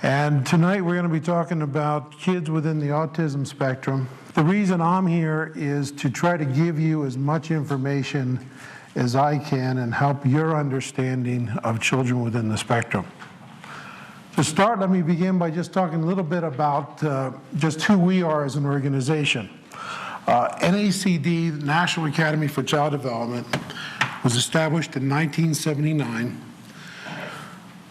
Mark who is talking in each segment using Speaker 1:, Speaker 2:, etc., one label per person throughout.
Speaker 1: And tonight we're going to be talking about kids within the autism spectrum. The reason I'm here is to try to give you as much information as I can and help your understanding of children within the spectrum. To start, let me begin by just talking a little bit about just who we are as an organization. NACD, National Academy for Child Development, was established in 1979.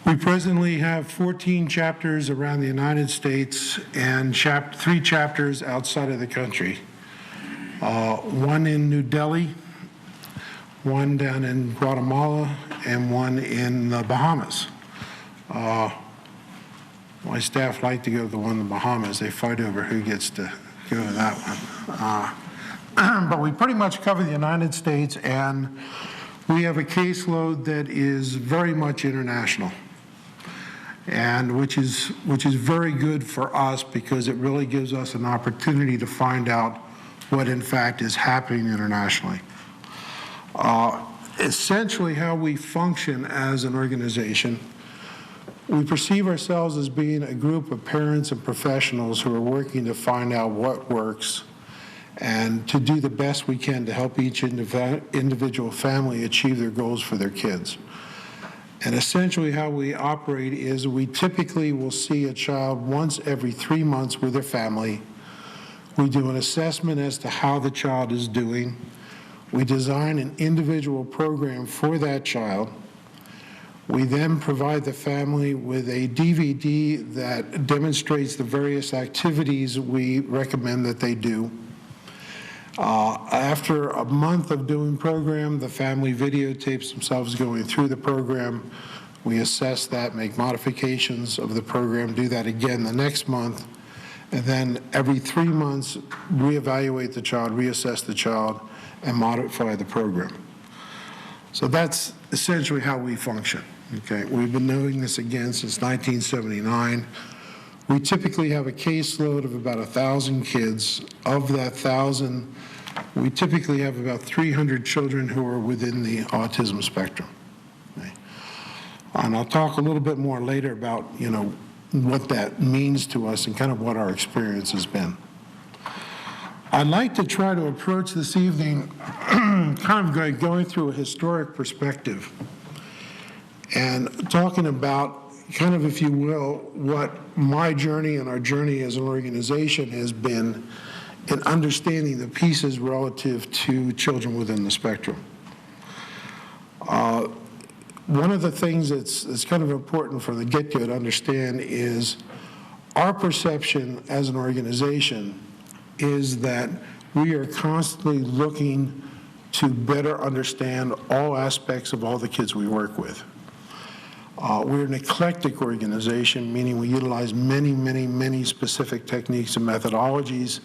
Speaker 1: We presently have 14 chapters around the United States and 3 chapters outside of the country. One in New Delhi, one down in Guatemala, and one in the Bahamas. My staff like to go to the one in the Bahamas. They fight over who gets to go to that one. But we pretty much cover the United States, and we have a caseload that is very much international, and which is very good for us because it really gives us an opportunity to find out what in fact is happening internationally. Essentially how we function as an organization, we perceive ourselves as being a group of parents and professionals who are working to find out what works and to do the best we can to help each individual family achieve their goals for their kids. And essentially how we operate is we typically will see a child once every 3 months with their family. We do an assessment as to how the child is doing. We design an individual program for that child. We then provide the family with a DVD that demonstrates the various activities we recommend that they do. After a month of doing program, the family videotapes themselves going through the program. We assess that, make modifications of the program, do that again the next month, and then every 3 months, reevaluate the child, reassess the child, and modify the program. So that's essentially how we function. Okay, we've been doing this again since 1979. We typically have a caseload of about 1,000 kids. Of that 1,000, we typically have about 300 children who are within the autism spectrum. Okay. And I'll talk a little bit more later about, what that means to us and kind of what our experience has been. I'd like to try to approach this evening kind of going through a historic perspective and talking about kind of, if you will, what my journey and our journey as an organization has been in understanding the pieces relative to children within the spectrum. One of the things that's kind of important from the get-go to understand is our perception as an organization is that we are constantly looking to better understand all aspects of all the kids we work with. We're an eclectic organization, meaning we utilize many, many, many specific techniques and methodologies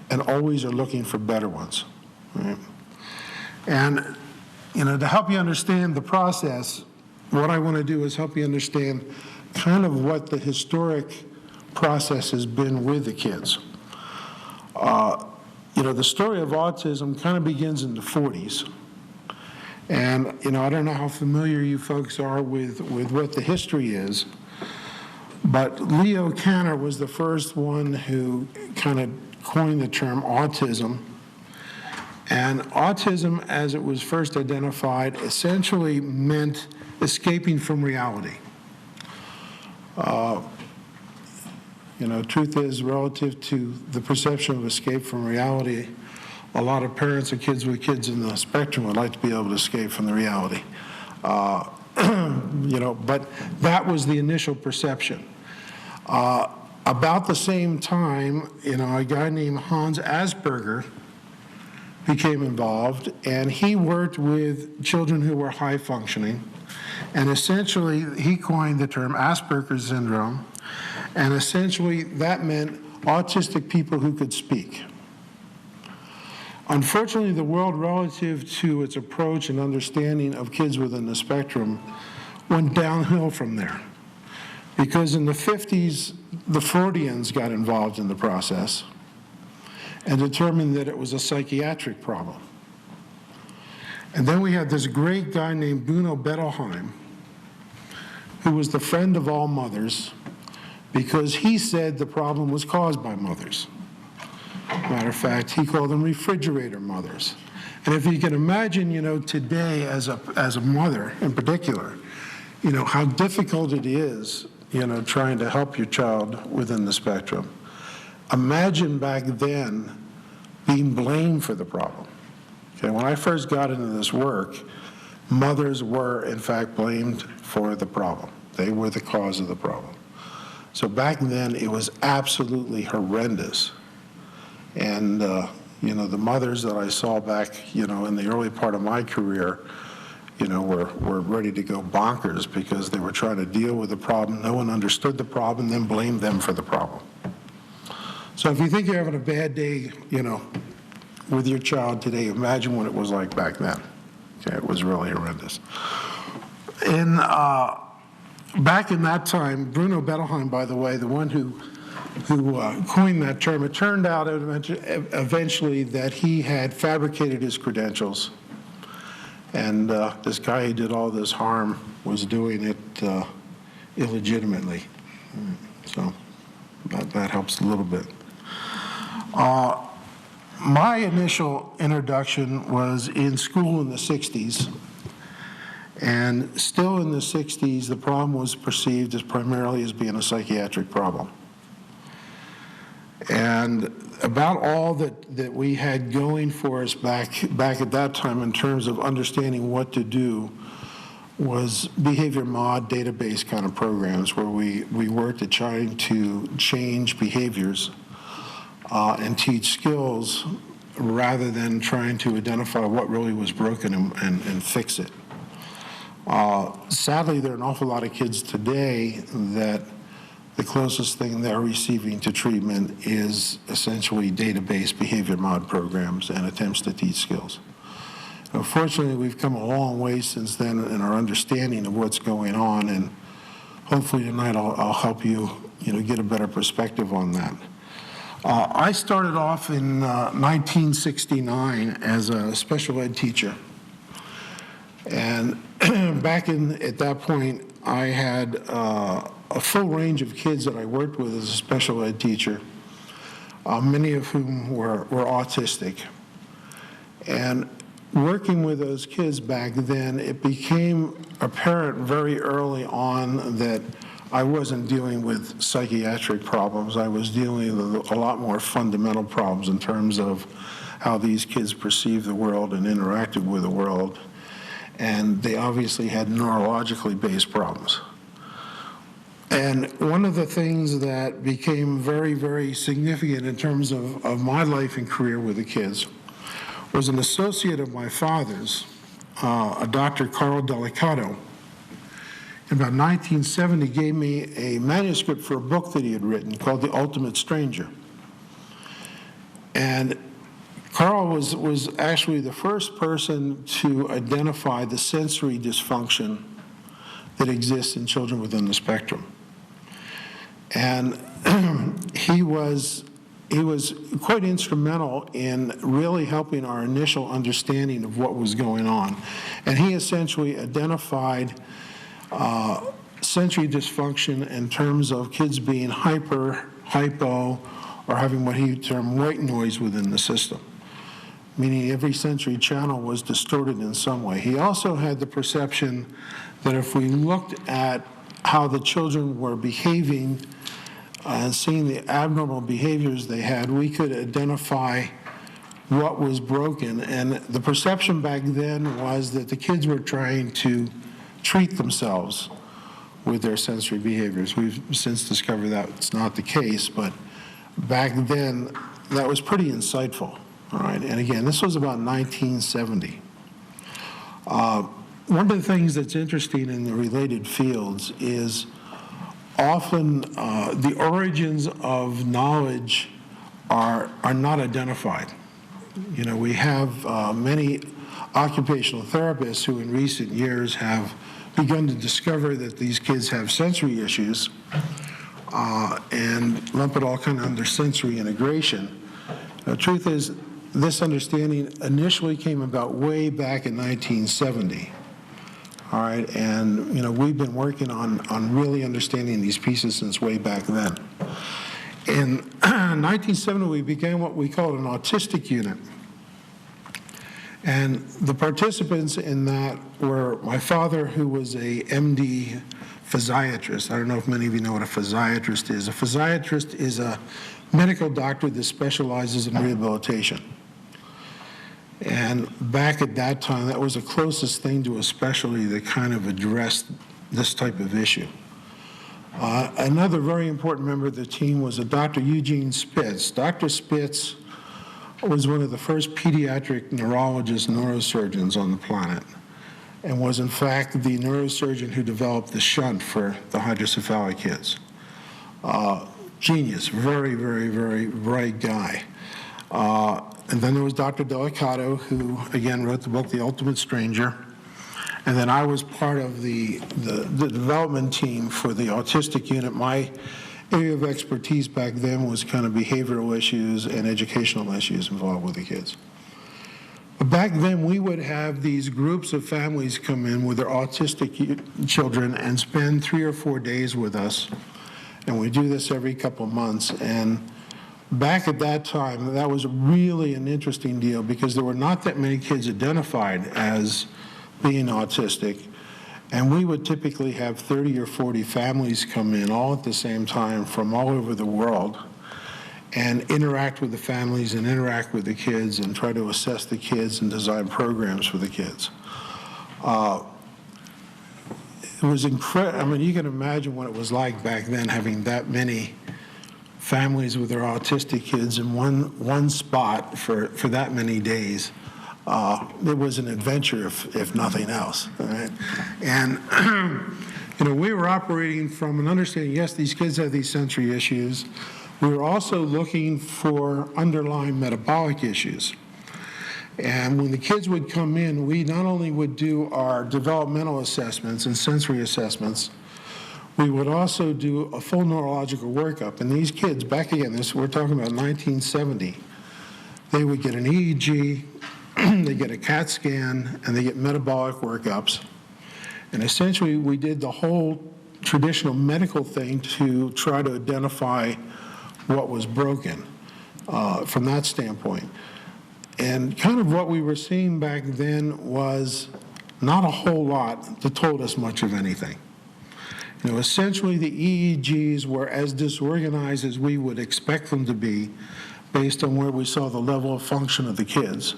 Speaker 1: and always are looking for better ones. Right? And, to help you understand the process, what I want to do is help you understand kind of what the historic process has been with the kids. The story of autism kind of begins in the 40s. And, I don't know how familiar you folks are with what the history is, but Leo Kanner was the first one who kind of coined the term autism. And autism, as it was first identified, essentially meant escaping from reality. Truth is, relative to the perception of escape from reality, a lot of parents of kids with kids in the spectrum would like to be able to escape from the reality. But that was the initial perception. About the same time, a guy named Hans Asperger became involved, and he worked with children who were high functioning, and essentially he coined the term Asperger's syndrome, and essentially that meant autistic people who could speak. Unfortunately, the world relative to its approach and understanding of kids within the spectrum went downhill from there. Because in the 50s, the Freudians got involved in the process and determined that it was a psychiatric problem. And then we had this great guy named Bruno Bettelheim, who was the friend of all mothers, because he said the problem was caused by mothers. Matter of fact, he called them refrigerator mothers. And if you can imagine, today as a mother in particular, how difficult it is, trying to help your child within the spectrum. Imagine back then being blamed for the problem. Okay, when I first got into this work, mothers were, in fact, blamed for the problem. They were the cause of the problem. So back then, it was absolutely horrendous. And, the mothers that I saw back, in the early part of my career, were ready to go bonkers because they were trying to deal with the problem. No one understood the problem, then blamed them for the problem. So if you think you're having a bad day, with your child today, imagine what it was like back then. Okay, it was really horrendous. And back in that time, Bruno Bettelheim, by the way, the one who coined that term, it turned out eventually that he had fabricated his credentials. And this guy who did all this harm was doing it illegitimately. So that helps a little bit. My initial introduction was in school in the 60s. And still in the 60s, the problem was perceived as primarily as being a psychiatric problem. And about all that we had going for us back at that time in terms of understanding what to do was behavior mod database kind of programs where we worked at trying to change behaviors and teach skills rather than trying to identify what really was broken and fix it. Sadly, there are an awful lot of kids today that the closest thing they're receiving to treatment is essentially database behavior mod programs and attempts to teach skills. Fortunately, we've come a long way since then in our understanding of what's going on, and hopefully tonight I'll help you, get a better perspective on that. I started off in 1969 as a special ed teacher, and at that point, I had a full range of kids that I worked with as a special ed teacher, many of whom were autistic. And working with those kids back then, it became apparent very early on that I wasn't dealing with psychiatric problems. I was dealing with a lot more fundamental problems in terms of how these kids perceived the world and interacted with the world. And they obviously had neurologically based problems. And one of the things that became very, very significant in terms of my life and career with the kids was an associate of my father's, a Dr. Carl Delicato. In about 1970, gave me a manuscript for a book that he had written called The Ultimate Stranger. And Carl was actually the first person to identify the sensory dysfunction that exists in children within the spectrum. And he was quite instrumental in really helping our initial understanding of what was going on. And he essentially identified sensory dysfunction in terms of kids being hyper, hypo, or having what he termed white noise within the system, meaning every sensory channel was distorted in some way. He also had the perception that if we looked at how the children were behaving and seeing the abnormal behaviors they had, we could identify what was broken. And the perception back then was that the kids were trying to treat themselves with their sensory behaviors. We've since discovered that it's not the case, but back then that was pretty insightful. All right, and again, this was about 1970. One of the things that's interesting in the related fields is often the origins of knowledge are not identified. We have many occupational therapists who in recent years have begun to discover that these kids have sensory issues and lump it all kind of under sensory integration. The truth is, this understanding initially came about way back in 1970 All right, and we've been working on really understanding these pieces since way back then. In 1970, we began what we called an autistic unit. And the participants in that were my father, who was a MD physiatrist. I don't know if many of you know what a physiatrist is. A physiatrist is a medical doctor that specializes in rehabilitation. And back at that time, that was the closest thing to a specialty that kind of addressed this type of issue. Another very important member of the team was a Dr. Eugene Spitz. Dr. Spitz was one of the first pediatric neurologists, neurosurgeons on the planet, and was in fact the neurosurgeon who developed the shunt for the hydrocephalic kids. Genius, very, very, very bright guy. And then there was Dr. Delicato, who again wrote the book, The Ultimate Stranger. And then I was part of the development team for the autistic unit. My area of expertise back then was kind of behavioral issues and educational issues involved with the kids. But back then, we would have these groups of families come in with their autistic children and spend 3 or 4 days with us. And we do this every couple months. And back at that time, that was really an interesting deal because there were not that many kids identified as being autistic. And we would typically have 30 or 40 families come in all at the same time from all over the world and interact with the families and interact with the kids and try to assess the kids and design programs for the kids. It was incredible. I mean, you can imagine what it was like back then having that many families with their autistic kids in one spot for that many days. It was an adventure, if nothing else. Right? And we were operating from an understanding, yes, these kids have these sensory issues. We were also looking for underlying metabolic issues. And when the kids would come in, we not only would do our developmental assessments and sensory assessments, we would also do a full neurological workup. And these kids, back again, we're talking about 1970, they would get an EEG, they get a CAT scan, and they get metabolic workups. And essentially, we did the whole traditional medical thing to try to identify what was broken from that standpoint. And kind of what we were seeing back then was not a whole lot that told us much of anything. Essentially, the EEGs were as disorganized as we would expect them to be based on where we saw the level of function of the kids.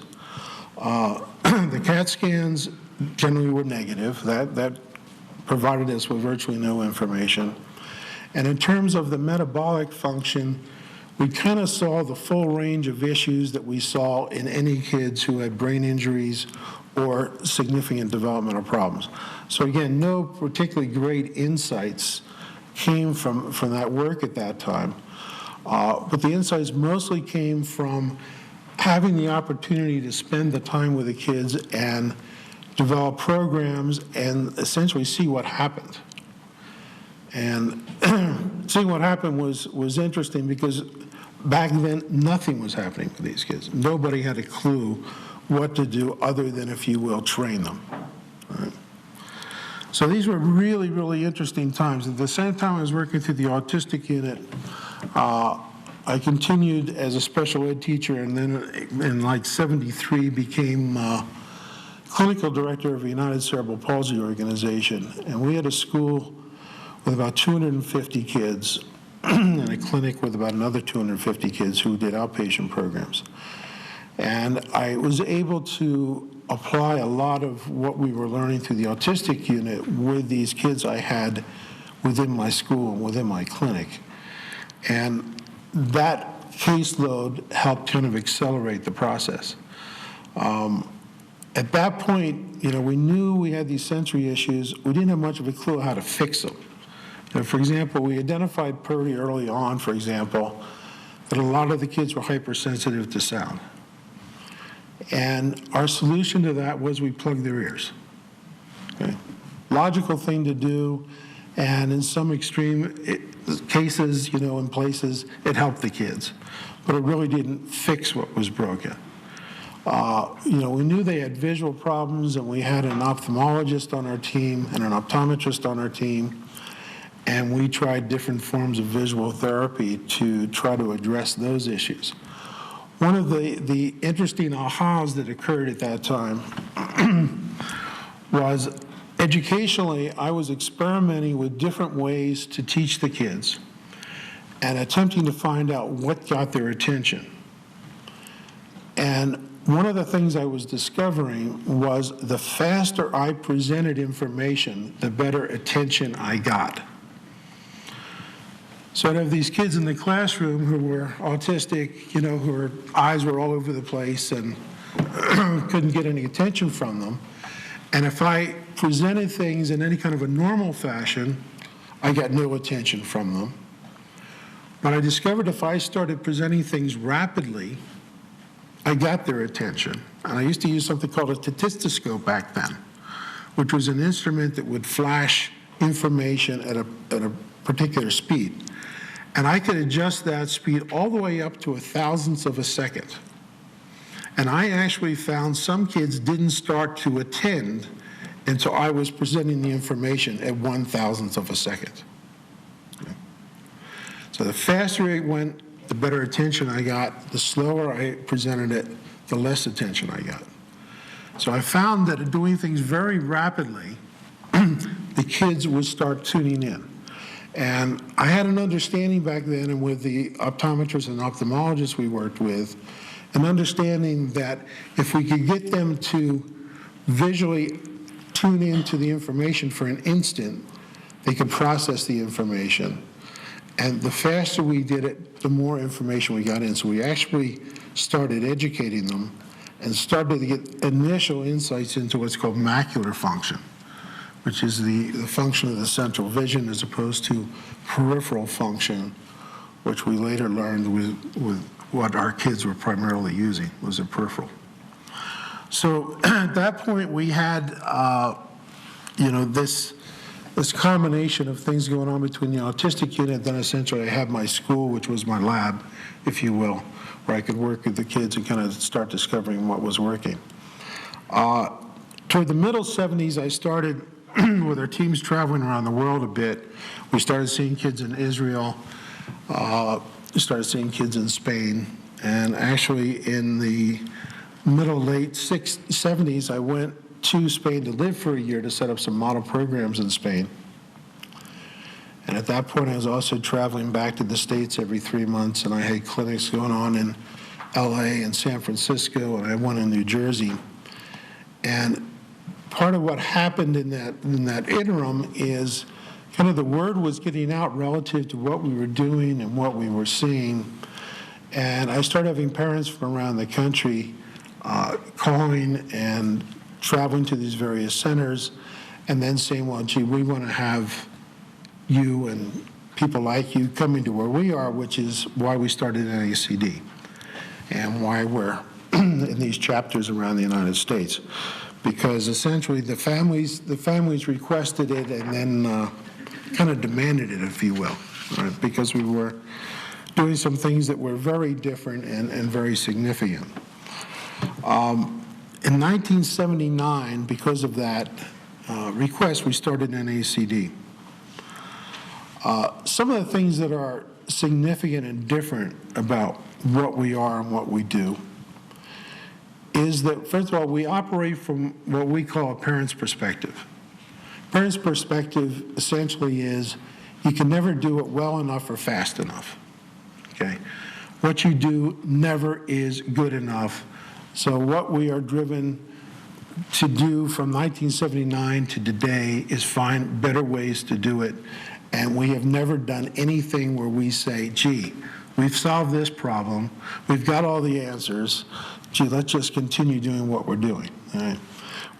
Speaker 1: The CAT scans generally were negative. That provided us with virtually no information. And in terms of the metabolic function, we kind of saw the full range of issues that we saw in any kids who had brain injuries or significant developmental problems. So again, no particularly great insights came from that work at that time. But the insights mostly came from having the opportunity to spend the time with the kids and develop programs and essentially see what happened. And seeing what happened was interesting because back then nothing was happening with these kids. Nobody had a clue what to do other than, if you will, train them. Right? So these were really, really interesting times. At the same time I was working through the autistic unit, I continued as a special ed teacher, and then in like 73 became clinical director of the United Cerebral Palsy Organization. And we had a school with about 250 kids and a clinic with about another 250 kids who did outpatient programs. And I was able to apply a lot of what we were learning through the autistic unit with these kids I had within my school and within my clinic. And that caseload helped kind of accelerate the process. At that point, we knew we had these sensory issues. We didn't have much of a clue how to fix them. For example, we identified pretty early on, for example, that a lot of the kids were hypersensitive to sound. And our solution to that was we plugged their ears. Okay? Logical thing to do, and in some extreme cases, in places, it helped the kids. But it really didn't fix what was broken. We knew they had visual problems, and we had an ophthalmologist on our team and an optometrist on our team, and we tried different forms of visual therapy to try to address those issues. One of the interesting ahas that occurred at that time was educationally, I was experimenting with different ways to teach the kids and attempting to find out what got their attention. And one of the things I was discovering was the faster I presented information, the better attention I got. So I'd have these kids in the classroom who were autistic, whose eyes were all over the place and couldn't get any attention from them. And if I presented things in any kind of a normal fashion, I got no attention from them. But I discovered if I started presenting things rapidly, I got their attention. And I used to use something called a statistoscope back then, which was an instrument that would flash information at a particular speed. And I could adjust that speed all the way up to 1,000th of a second. And I actually found some kids didn't start to attend until I was presenting the information at 1,000th of a second. Okay. So the faster it went, the better attention I got. The slower I presented it, the less attention I got. So I found that doing things very rapidly, the kids would start tuning in. And I had an understanding back then, and with the optometrists and ophthalmologists we worked with, an understanding that if we could get them to visually tune into the information for an instant, they could process the information. And the faster we did it, the more information we got in. So we actually started educating them and started to get initial insights into what's called macular function, which is the function of the central vision as opposed to peripheral function, which we later learned with what our kids were primarily using, was a peripheral. So at that point, we had, this combination of things going on between the autistic unit, then essentially I had my school, which was my lab, if you will, where I could work with the kids and kind of start discovering what was working. Toward the middle 70s, I started with our teams traveling around the world a bit. We started seeing kids in Israel, started seeing kids in Spain, and actually in the late 70s, I went to Spain to live for a year to set up some model programs in Spain. And at that point, I was also traveling back to the States every 3 months, and I had clinics going on in LA and San Francisco, and I had one in New Jersey. And part of what happened in that interim is kind of the word was getting out relative to what we were doing and what we were seeing. And I started having parents from around the country calling and traveling to these various centers and then saying, well, gee, we want to have you and people like you coming to where we are, which is why we started NACD and why we're in these chapters around the United States. Because essentially the families requested it and then kind of demanded it, if you will, right? Because we were doing some things that were very different and very significant. In 1979, because of that request, we started NACD. Some of the things that are significant and different about what we are and what we do is that, first of all, we operate from what we call a parent's perspective. Parent's perspective essentially is you can never do it well enough or fast enough, okay? What you do never is good enough. So what we are driven to do from 1979 to today is find better ways to do it. And we have never done anything where we say, gee, we've solved this problem, we've got all the answers, gee, let's just continue doing what we're doing, all right?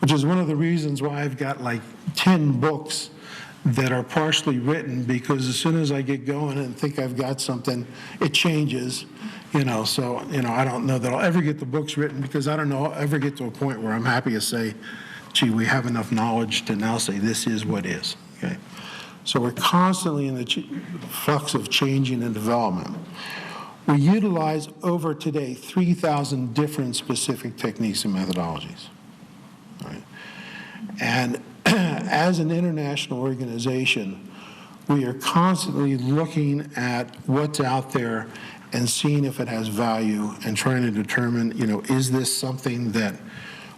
Speaker 1: Which is one of the reasons why I've got like 10 books that are partially written, because as soon as I get going and think I've got something, it changes, so, I don't know that I'll ever get the books written, because I don't know I'll ever get to a point where I'm happy to say, gee, we have enough knowledge to now say this is what is, okay? So we're constantly in the flux of changing and development. We utilize over today 3,000 different specific techniques and methodologies. All right? And as an international organization, we are constantly looking at what's out there and seeing if it has value and trying to determine, is this something that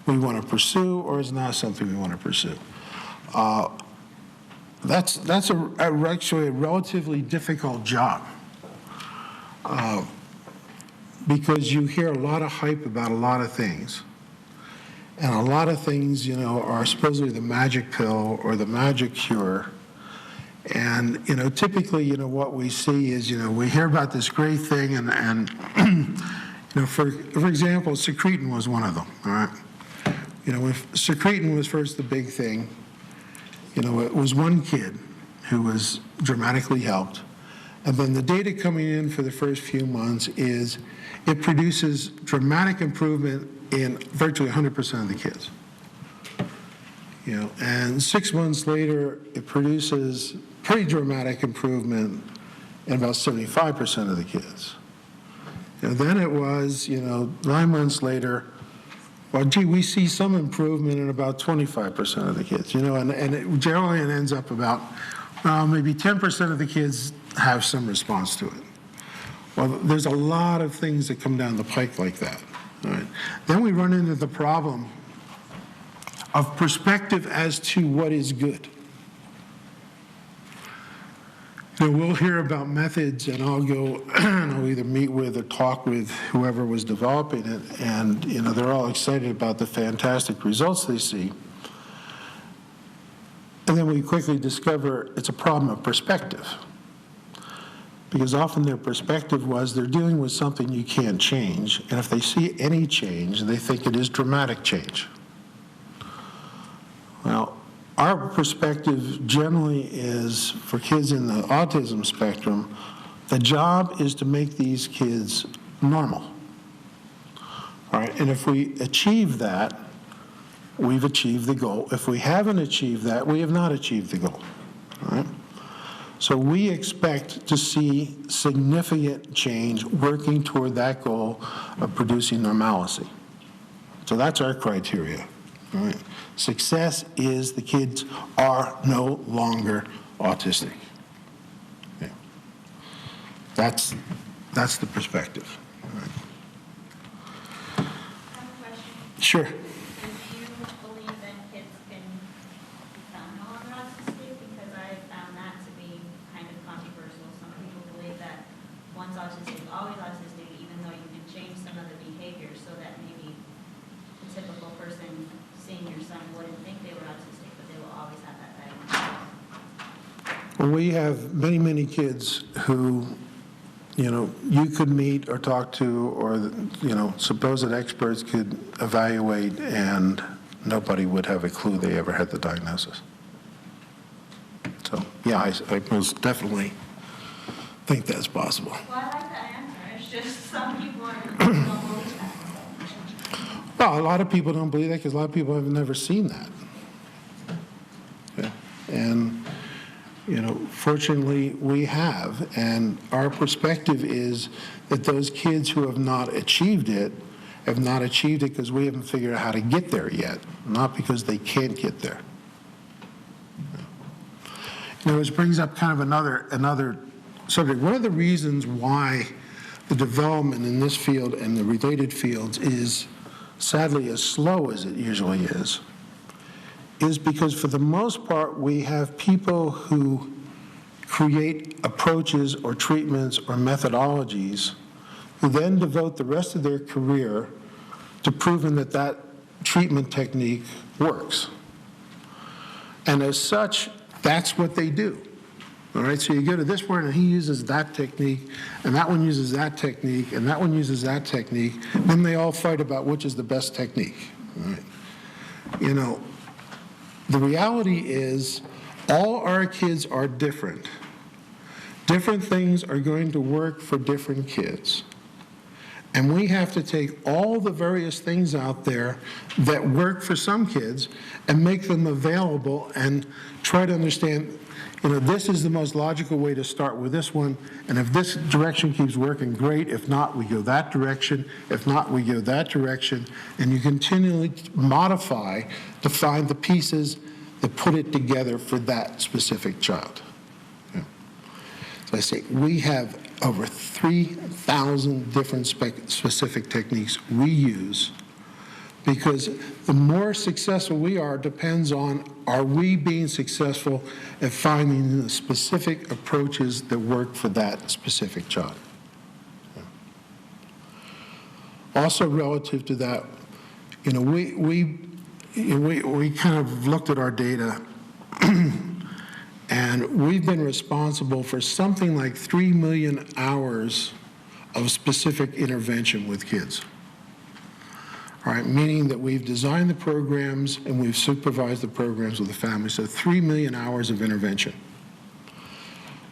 Speaker 1: we want to pursue or is not something we want to pursue. That's actually a relatively difficult job because you hear a lot of hype about a lot of things. And a lot of things, are supposedly the magic pill or the magic cure. And, typically, what we see is, we hear about this great thing and for example, secretin was one of them, all right? When secretin was first the big thing, it was one kid who was dramatically helped. And then the data coming in for the first few months is it produces dramatic improvement in virtually 100% of the kids. And 6 months later, it produces pretty dramatic improvement in about 75% of the kids. And then it was, 9 months later, well, gee, we see some improvement in about 25% of the kids, and it generally it ends up about, maybe 10% of the kids have some response to it. Well, there's a lot of things that come down the pike like that. All right. Then we run into the problem of perspective as to what is good. We'll hear about methods, and I'll go and I'll either meet with or talk with whoever was developing it, and they're all excited about the fantastic results they see. And then we quickly discover it's a problem of perspective. Because often their perspective was they're dealing with something you can't change, and if they see any change, they think it is dramatic change. Well, our perspective generally is, for kids in the autism spectrum, the job is to make these kids normal. All right, and if we achieve that, we've achieved the goal. If we haven't achieved that, we have not achieved the goal. All right? So we expect to see significant change working toward that goal of producing normalcy. So that's our criteria. All right. Success is the kids are no longer autistic. Okay. That's the perspective. All right.
Speaker 2: I have a question.
Speaker 1: Sure.
Speaker 2: Do you believe that kids can become no longer autistic? Because I found that to be kind of controversial. Some people believe that one's autistic, always autistic, even though you can change some of the behaviors so that maybe the typical person seeing your son wouldn't think they were autistic, but they will always have that diagnosis.
Speaker 1: Well, we have many, many kids who, you could meet or talk to, or, supposed experts could evaluate, and nobody would have a clue they ever had the diagnosis. So, yeah, I most definitely think that's possible.
Speaker 2: Well, I like that answer. It's just some people don't believe that.
Speaker 1: Well, a lot of people don't believe that because a lot of people have never seen that. Okay? And, fortunately, we have. And our perspective is that those kids who have not achieved it have not achieved it because we haven't figured out how to get there yet, not because they can't get there. Which brings up kind of another subject. One of the reasons why the development in this field and the related fields is sadly as slow as it usually is because for the most part we have people who create approaches or treatments or methodologies who then devote the rest of their career to proving that that treatment technique works. And as such, that's what they do. All right, so you go to this one and he uses that technique, and that one uses that technique, and that one uses that technique. Then they all fight about which is the best technique. All right. The reality is all our kids are different. Different things are going to work for different kids. And we have to take all the various things out there that work for some kids and make them available and try to understand, this is the most logical way to start with this one, and if this direction keeps working, great. If not, we go that direction. If not, we go that direction. And you continually modify to find the pieces that put it together for that specific child. Yeah. So I say, we have over 3,000 different specific techniques we use, because the more successful we are depends on, are we being successful at finding the specific approaches that work for that specific child. Also relative to that, we kind of looked at our data and we've been responsible for something like 3 million hours of specific intervention with kids. All right, meaning that we've designed the programs and we've supervised the programs with the family, so 3 million hours of intervention.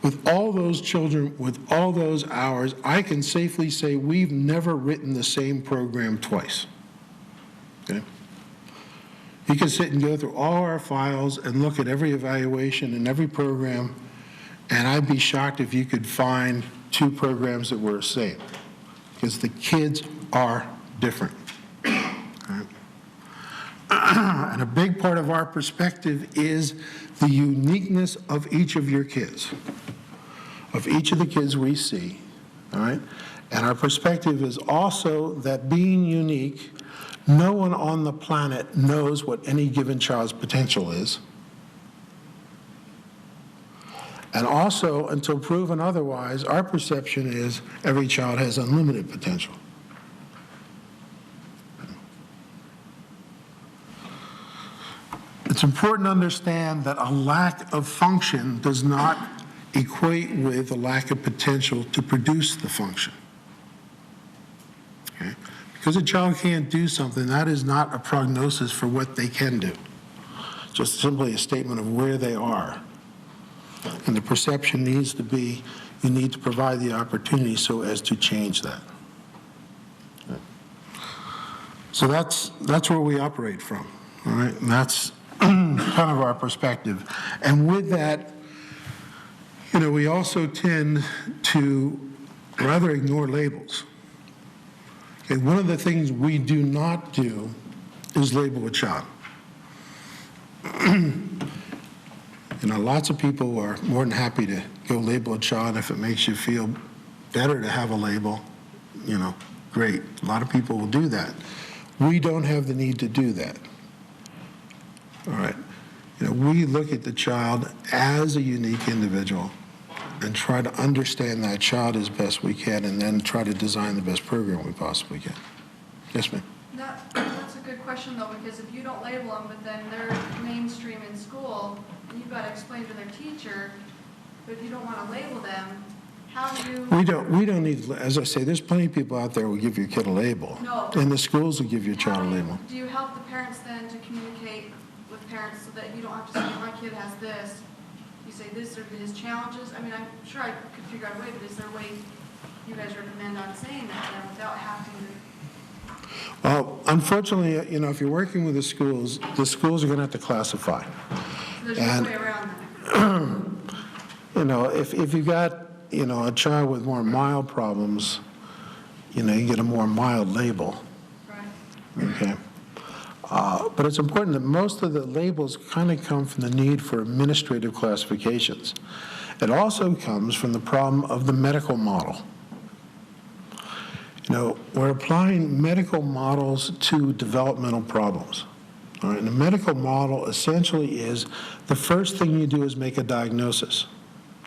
Speaker 1: With all those children, with all those hours, I can safely say we've never written the same program twice. Okay? You can sit and go through all our files and look at every evaluation and every program, and I'd be shocked if you could find 2 programs that were the same, because the kids are different. Right? And a big part of our perspective is the uniqueness of each of your kids, of each of the kids we see. All right? And our perspective is also that being unique, no one on the planet knows what any given child's potential is. And also, until proven otherwise, our perception is every child has unlimited potential. It's important to understand that a lack of function does not equate with a lack of potential to produce the function. Okay? Because a child can't do something, that is not a prognosis for what they can do. Just simply a statement of where they are. And the perception needs to be, you need to provide the opportunity so as to change that. So that's where we operate from, all right? And that's kind of our perspective. And with that, we also tend to rather ignore labels. Okay, one of the things we do not do is label a child. Lots of people are more than happy to go label a child if it makes you feel better to have a label. Great. A lot of people will do that. We don't have the need to do that. All right. We look at the child as a unique individual and try to understand that child as best we can, and then try to design the best program we possibly can. Yes, ma'am?
Speaker 3: That's a good question, though, because if you don't label them, but then they're mainstream in school, and you've got to explain to their teacher, but if you don't want to label them, how do you...
Speaker 1: We don't need, as I say, there's plenty of people out there who will give your kid a label.
Speaker 3: No.
Speaker 1: And the schools will give your child a label.
Speaker 3: Do you help the parents then to communicate with parents so that you don't have to say, my kid has this? You say this are his challenges. I mean, I'm sure I could figure out a way, but is there a way you guys recommend on saying that then without having to...
Speaker 1: Well, unfortunately, if you're working with the schools are going to have to classify.
Speaker 3: So there's no way around that.
Speaker 1: If you got, a child with more mild problems, you get a more mild label.
Speaker 3: Right.
Speaker 1: Okay. But it's important that most of the labels kind of come from the need for administrative classifications. It also comes from the problem of the medical model. We're applying medical models to developmental problems. All right, and the medical model essentially is the first thing you do is make a diagnosis.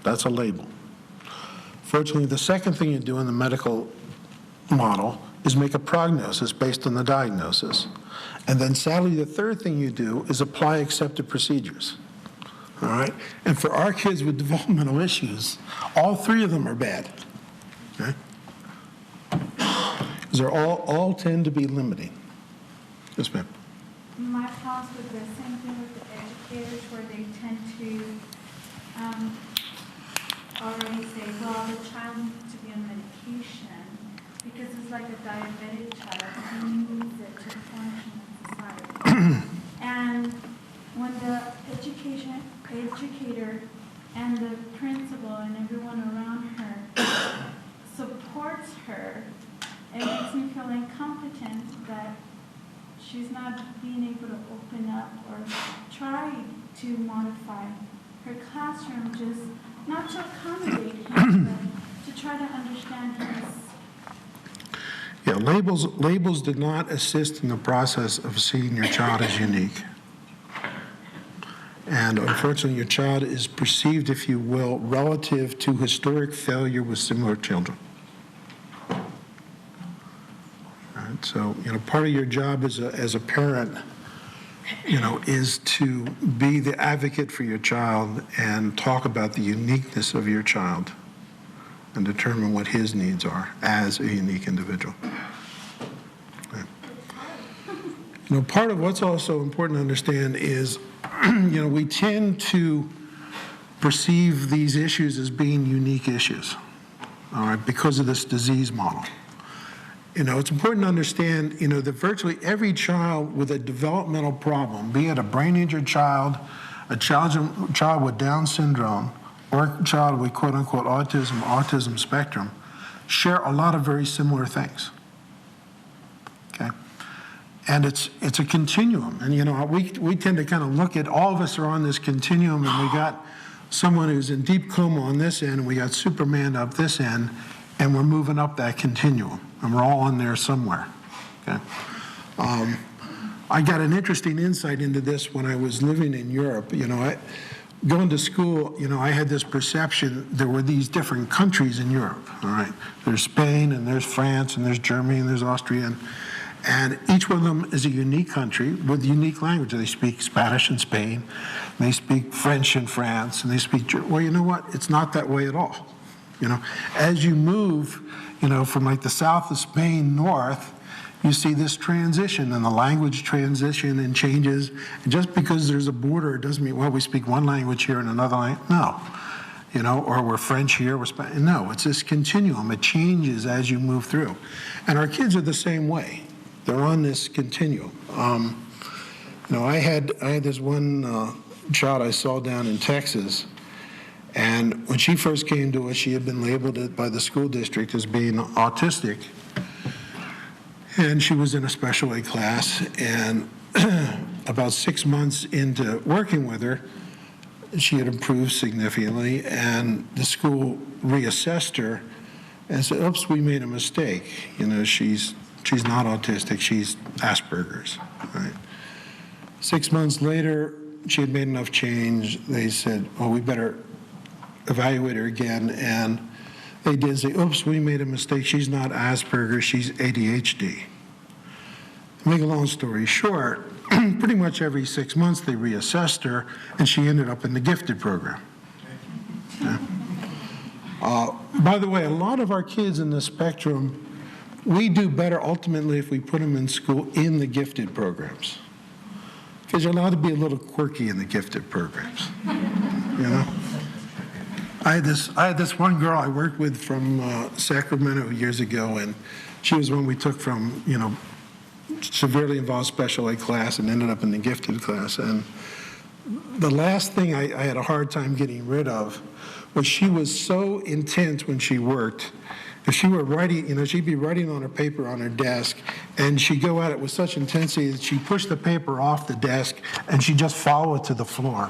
Speaker 1: That's a label. Fortunately, the second thing you do in the medical model is make a prognosis based on the diagnosis. And then sadly, the third thing you do is apply accepted procedures. All right? And for our kids with developmental issues, all 3 of them are bad. Okay? Because they all tend to be limiting. Yes, ma'am.
Speaker 4: My thoughts with the same thing with the educators, where they tend to already say, well, the child needs to be on medication. because it's like a diabetic child, he needs it to function in society. And when the educator and the principal and everyone around her supports her, it makes me feel incompetent that she's not being able to open up or try to modify her classroom, just not to accommodate him, but to try to understand his.
Speaker 1: Yeah, labels did not assist in the process of seeing your child as unique. And unfortunately, your child is perceived, if you will, relative to historic failure with similar children. Right, so, part of your job as a parent, is to be the advocate for your child and talk about the uniqueness of your child and determine what his needs are as a unique individual. Right. Part of what's also important to understand is, we tend to perceive these issues as being unique issues, all right, because of this disease model. It's important to understand, that virtually every child with a developmental problem, be it a brain-injured child, a child with Down syndrome, or a child with quote-unquote autism spectrum, share a lot of very similar things, okay? And it's a continuum. And, we tend to kind of look at, all of us are on this continuum, and we got someone who's in deep coma on this end, and we got Superman up this end, and we're moving up that continuum, and we're all in there somewhere, okay? I got an interesting insight into this when I was living in Europe. Going to school, I had this perception there were these different countries in Europe, all right? There's Spain, and there's France, and there's Germany, and there's Austria, and each one of them is a unique country with unique language. They speak Spanish in Spain, they speak French in France, and they speak German. Well, you know what? It's not that way at all. As you move, from like the south of Spain north, you see this transition and the language transition and changes. And just because there's a border, it doesn't mean, well, we speak one language here and another language. No. Or we're French here, we're Spanish. No, it's this continuum. It changes as you move through. And our kids are the same way. They're on this continuum. I had this one child I saw down in Texas, and when she first came to us, she had been labeled by the school district as being autistic. And she was in a special ed class, and about 6 months into working with her, she had improved significantly, and the school reassessed her and said, oops, we made a mistake. She's not autistic, she's Asperger's, right? 6 months later, she had made enough change. They said, well, we better evaluate her again, and they did say, oops, we made a mistake. She's not Asperger's, she's ADHD. To make a long story short, pretty much every 6 months they reassessed her, and she ended up in the gifted program. Yeah. By the way, a lot of our kids in the spectrum, we do better ultimately if we put them in school in the gifted programs, because you're allowed to be a little quirky in the gifted programs. I had this one girl I worked with from Sacramento years ago, and she was one we took from, severely involved special ed class and ended up in the gifted class. And the last thing I had a hard time getting rid of was she was so intense when she worked. If she were writing, she'd be writing on her paper on her desk, and she'd go at it with such intensity that she'd push the paper off the desk, and she'd just follow it to the floor,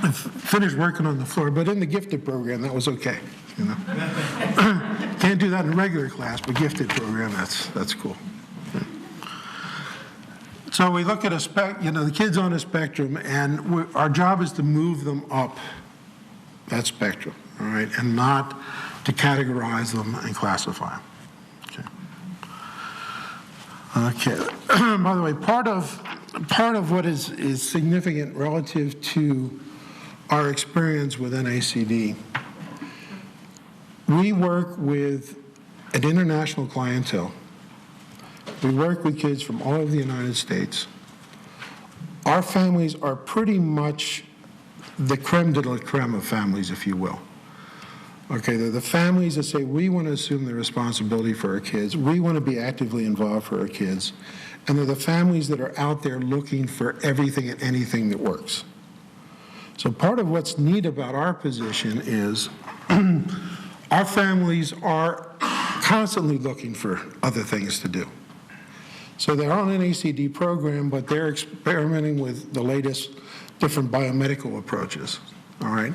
Speaker 1: and finish working on the floor. But in the gifted program, that was okay, Can't do that in regular class, but gifted program, that's cool. So we look at the kids on a spectrum, and our job is to move them up that spectrum, all right, and not to categorize them and classify them. Okay. By the way, part of what is significant relative to our experience with NACD, we work with an international clientele. We work with kids from all over the United States. Our families are pretty much the creme de la creme of families, if you will. Okay, they're the families that say, we want to assume the responsibility for our kids. We want to be actively involved for our kids. And they're the families that are out there looking for everything and anything that works. So part of what's neat about our position is our families are constantly looking for other things to do. So they're on an NACD program, but they're experimenting with the latest different biomedical approaches, all right,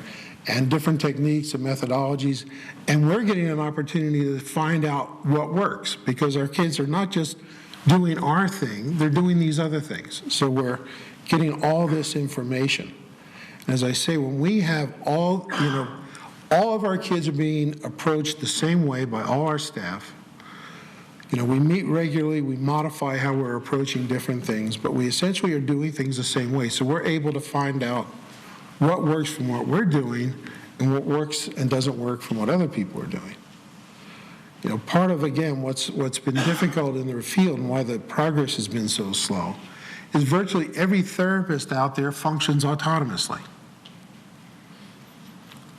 Speaker 1: and different techniques and methodologies. And we're getting an opportunity to find out what works, because our kids are not just doing our thing, they're doing these other things. So we're getting all this information. As I say, when we have all of our kids are being approached the same way by all our staff. We meet regularly, we modify how we're approaching different things, but we essentially are doing things the same way. So we're able to find out what works from what we're doing and what works and doesn't work from what other people are doing. Part of, again, what's been difficult in the field and why the progress has been so slow is virtually every therapist out there functions autonomously.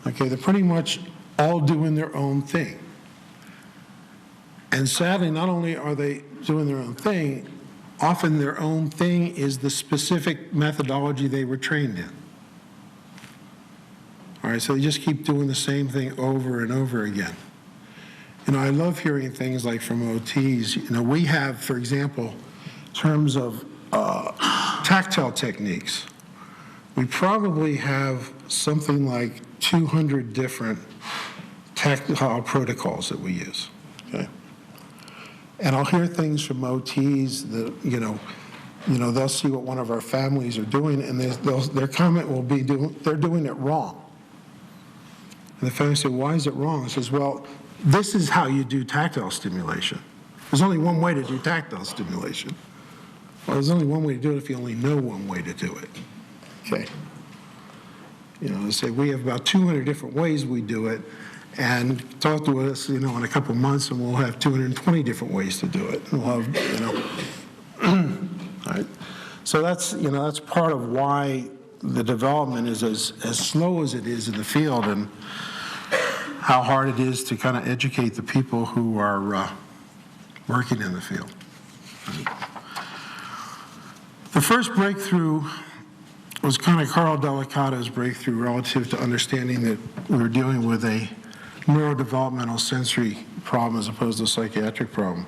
Speaker 1: Okay, they're pretty much all doing their own thing. And sadly, not only are they doing their own thing, often their own thing is the specific methodology they were trained in. All right, so they just keep doing the same thing over and over again. I love hearing things like from OTs. We have, for example, in terms of tactile techniques, we probably have something like 200 different tactile protocols that we use, okay? And I'll hear things from OTs that, they'll see what one of our families are doing, and their comment will be, they're doing it wrong. And the family say, why is it wrong? It says, well, this is how you do tactile stimulation. There's only one way to do tactile stimulation. Well, there's only one way to do it if you only know one way to do it, okay? They say we have about 200 different ways we do it, and talk to us, in a couple of months, and we'll have 220 different ways to do it. And we'll have, all right. So that's part of why the development is as slow as it is in the field, and how hard it is to kind of educate the people who are working in the field. The first breakthrough was kind of Carl Delicato's breakthrough relative to understanding that we were dealing with a neurodevelopmental sensory problem as opposed to a psychiatric problem.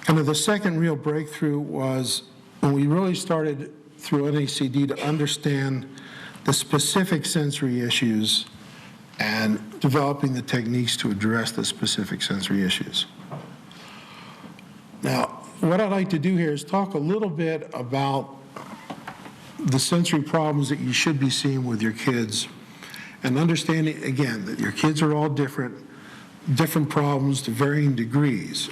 Speaker 1: Kind of the second real breakthrough was when we really started through NACD to understand the specific sensory issues and developing the techniques to address the specific sensory issues. Now, what I'd like to do here is talk a little bit about the sensory problems that you should be seeing with your kids, and understanding, again, that your kids are all different problems to varying degrees.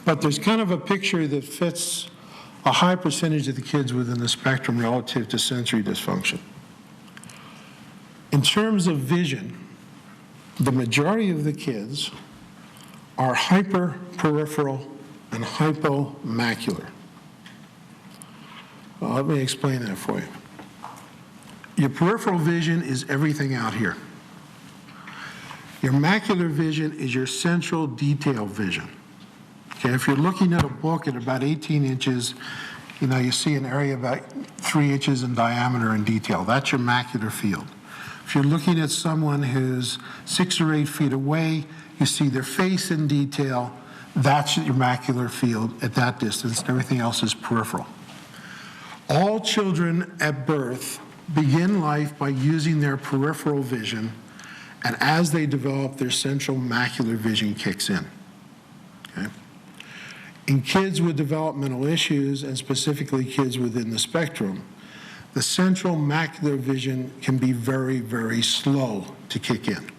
Speaker 1: But there's kind of a picture that fits a high percentage of the kids within the spectrum relative to sensory dysfunction. In terms of vision, the majority of the kids are hyperperipheral and hypomacular. Well, let me explain that for you. Your peripheral vision is everything out here. Your macular vision is your central detail vision. Okay, if you're looking at a book at about 18 inches, you see an area about 3 inches in diameter in detail. That's your macular field. If you're looking at someone who's 6 or 8 feet away, you see their face in detail. That's your macular field at that distance, and everything else is peripheral. All children at birth begin life by using their peripheral vision, and as they develop, their central macular vision kicks in. Okay? In kids with developmental issues, and specifically kids within the spectrum, the central macular vision can be very, very slow to kick in.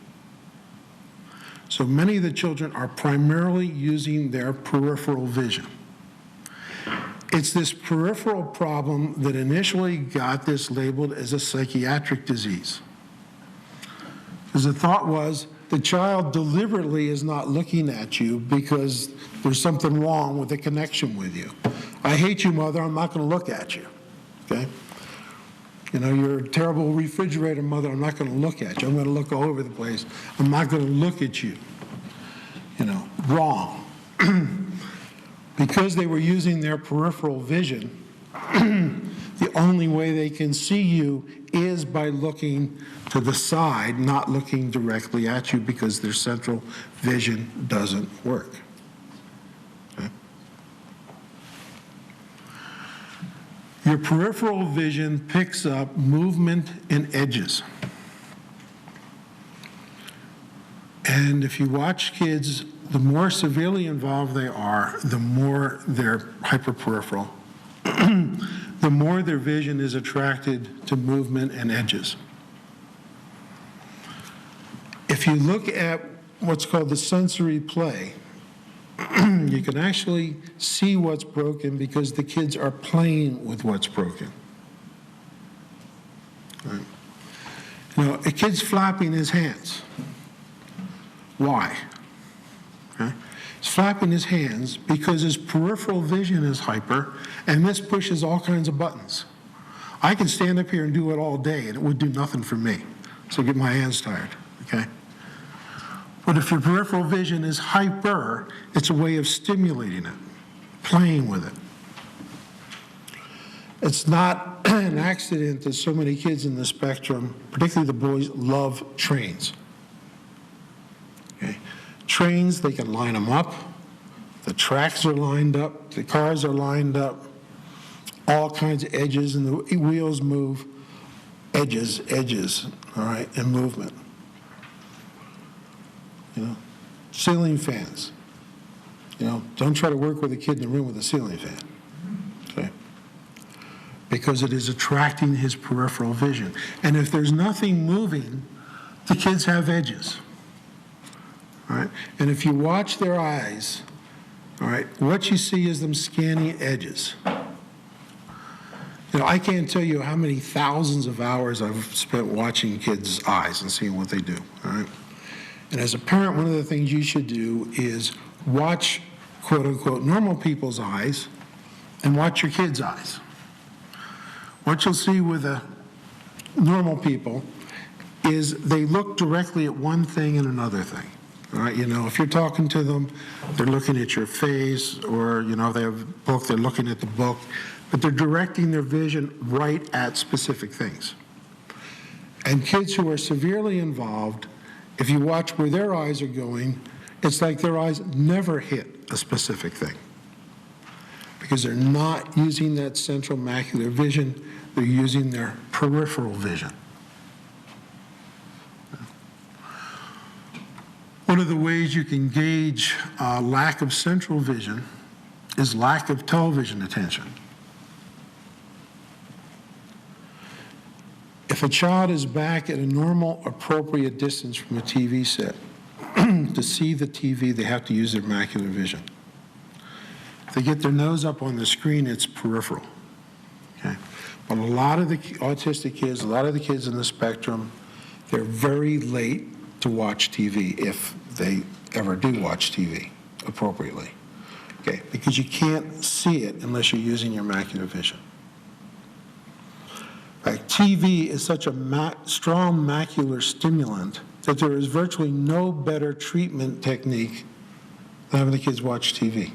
Speaker 1: So many of the children are primarily using their peripheral vision. It's this peripheral problem that initially got this labeled as a psychiatric disease. Because the thought was the child deliberately is not looking at you because there's something wrong with the connection with you. I hate you, mother, I'm not going to look at you. Okay? You know, you're a terrible refrigerator mother. I'm not going to look at you. I'm going to look all over the place. I'm not going to look at you. You know, wrong. Because they were using their peripheral vision, the only way they can see you is by looking to the side, not looking directly at you, because their central vision doesn't work. Okay? Your peripheral vision picks up movement and edges. And if you watch kids, the more severely involved they are, the more they're hyperperipheral, the more their vision is attracted to movement and edges. If you look at what's called the sensory play, you can actually see what's broken because the kids are playing with what's broken. Right. You know, a kid's flapping his hands. Why? Okay. He's flapping his hands because his peripheral vision is hyper, and this pushes all kinds of buttons. I can stand up here and do it all day, and it would do nothing for me. So get my hands tired, okay? But if your peripheral vision is hyper, it's a way of stimulating it, playing with it. It's not an accident that so many kids in the spectrum, particularly the boys, love trains. Okay? Trains, they can line them up. The tracks are lined up. The cars are lined up. All kinds of edges, and the wheels move. Edges, all right, and movement. You know, ceiling fans. You know, don't try to work with a kid in the room with a ceiling fan. Okay? Because it is attracting his peripheral vision. And if there's nothing moving, the kids have edges. All right? And if you watch their eyes, all right, what you see is them scanning edges. You know, I can't tell you how many thousands of hours I've spent watching kids' eyes and seeing what they do, all right? And as a parent, one of the things you should do is watch, quote unquote, normal people's eyes and watch your kids' eyes. What you'll see with normal people is they look directly at one thing and another thing. All right, you know, if you're talking to them, they're looking at your face, or, you know, they have a book, they're looking at the book, but they're directing their vision right at specific things. And kids who are severely involved, if you watch where their eyes are going, it's like their eyes never hit a specific thing because they're not using that central macular vision, they're using their peripheral vision. One of the ways you can gauge lack of central vision is lack of television attention. If a child is back at a normal, appropriate distance from a TV set, to see the TV, they have to use their macular vision. If they get their nose up on the screen, it's peripheral. Okay? But a lot of the autistic kids, a lot of the kids in the spectrum, they're very late to watch TV, if they ever do watch TV appropriately. Okay? Because you can't see it unless you're using your macular vision. Like, TV is such a strong macular stimulant that there is virtually no better treatment technique than having the kids watch TV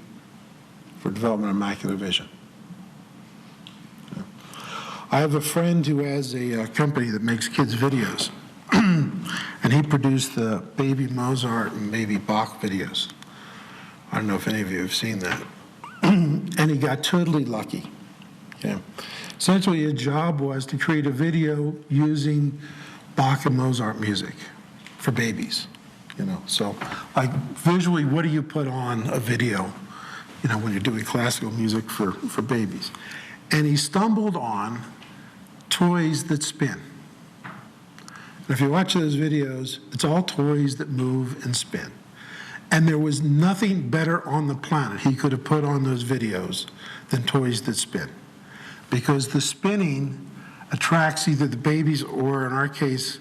Speaker 1: for development of macular vision. I have a friend who has a company that makes kids' videos, and he produced the Baby Mozart and Baby Bach videos. I don't know if any of you have seen that. And he got totally lucky. Okay. Essentially, his job was to create a video using Bach and Mozart music for babies. You know, so like visually, what do you put on a video, you know, when you're doing classical music for babies? And he stumbled on toys that spin. And if you watch those videos, it's all toys that move and spin. And there was nothing better on the planet he could have put on those videos than toys that spin. Because the spinning attracts either the baby's or, in our case,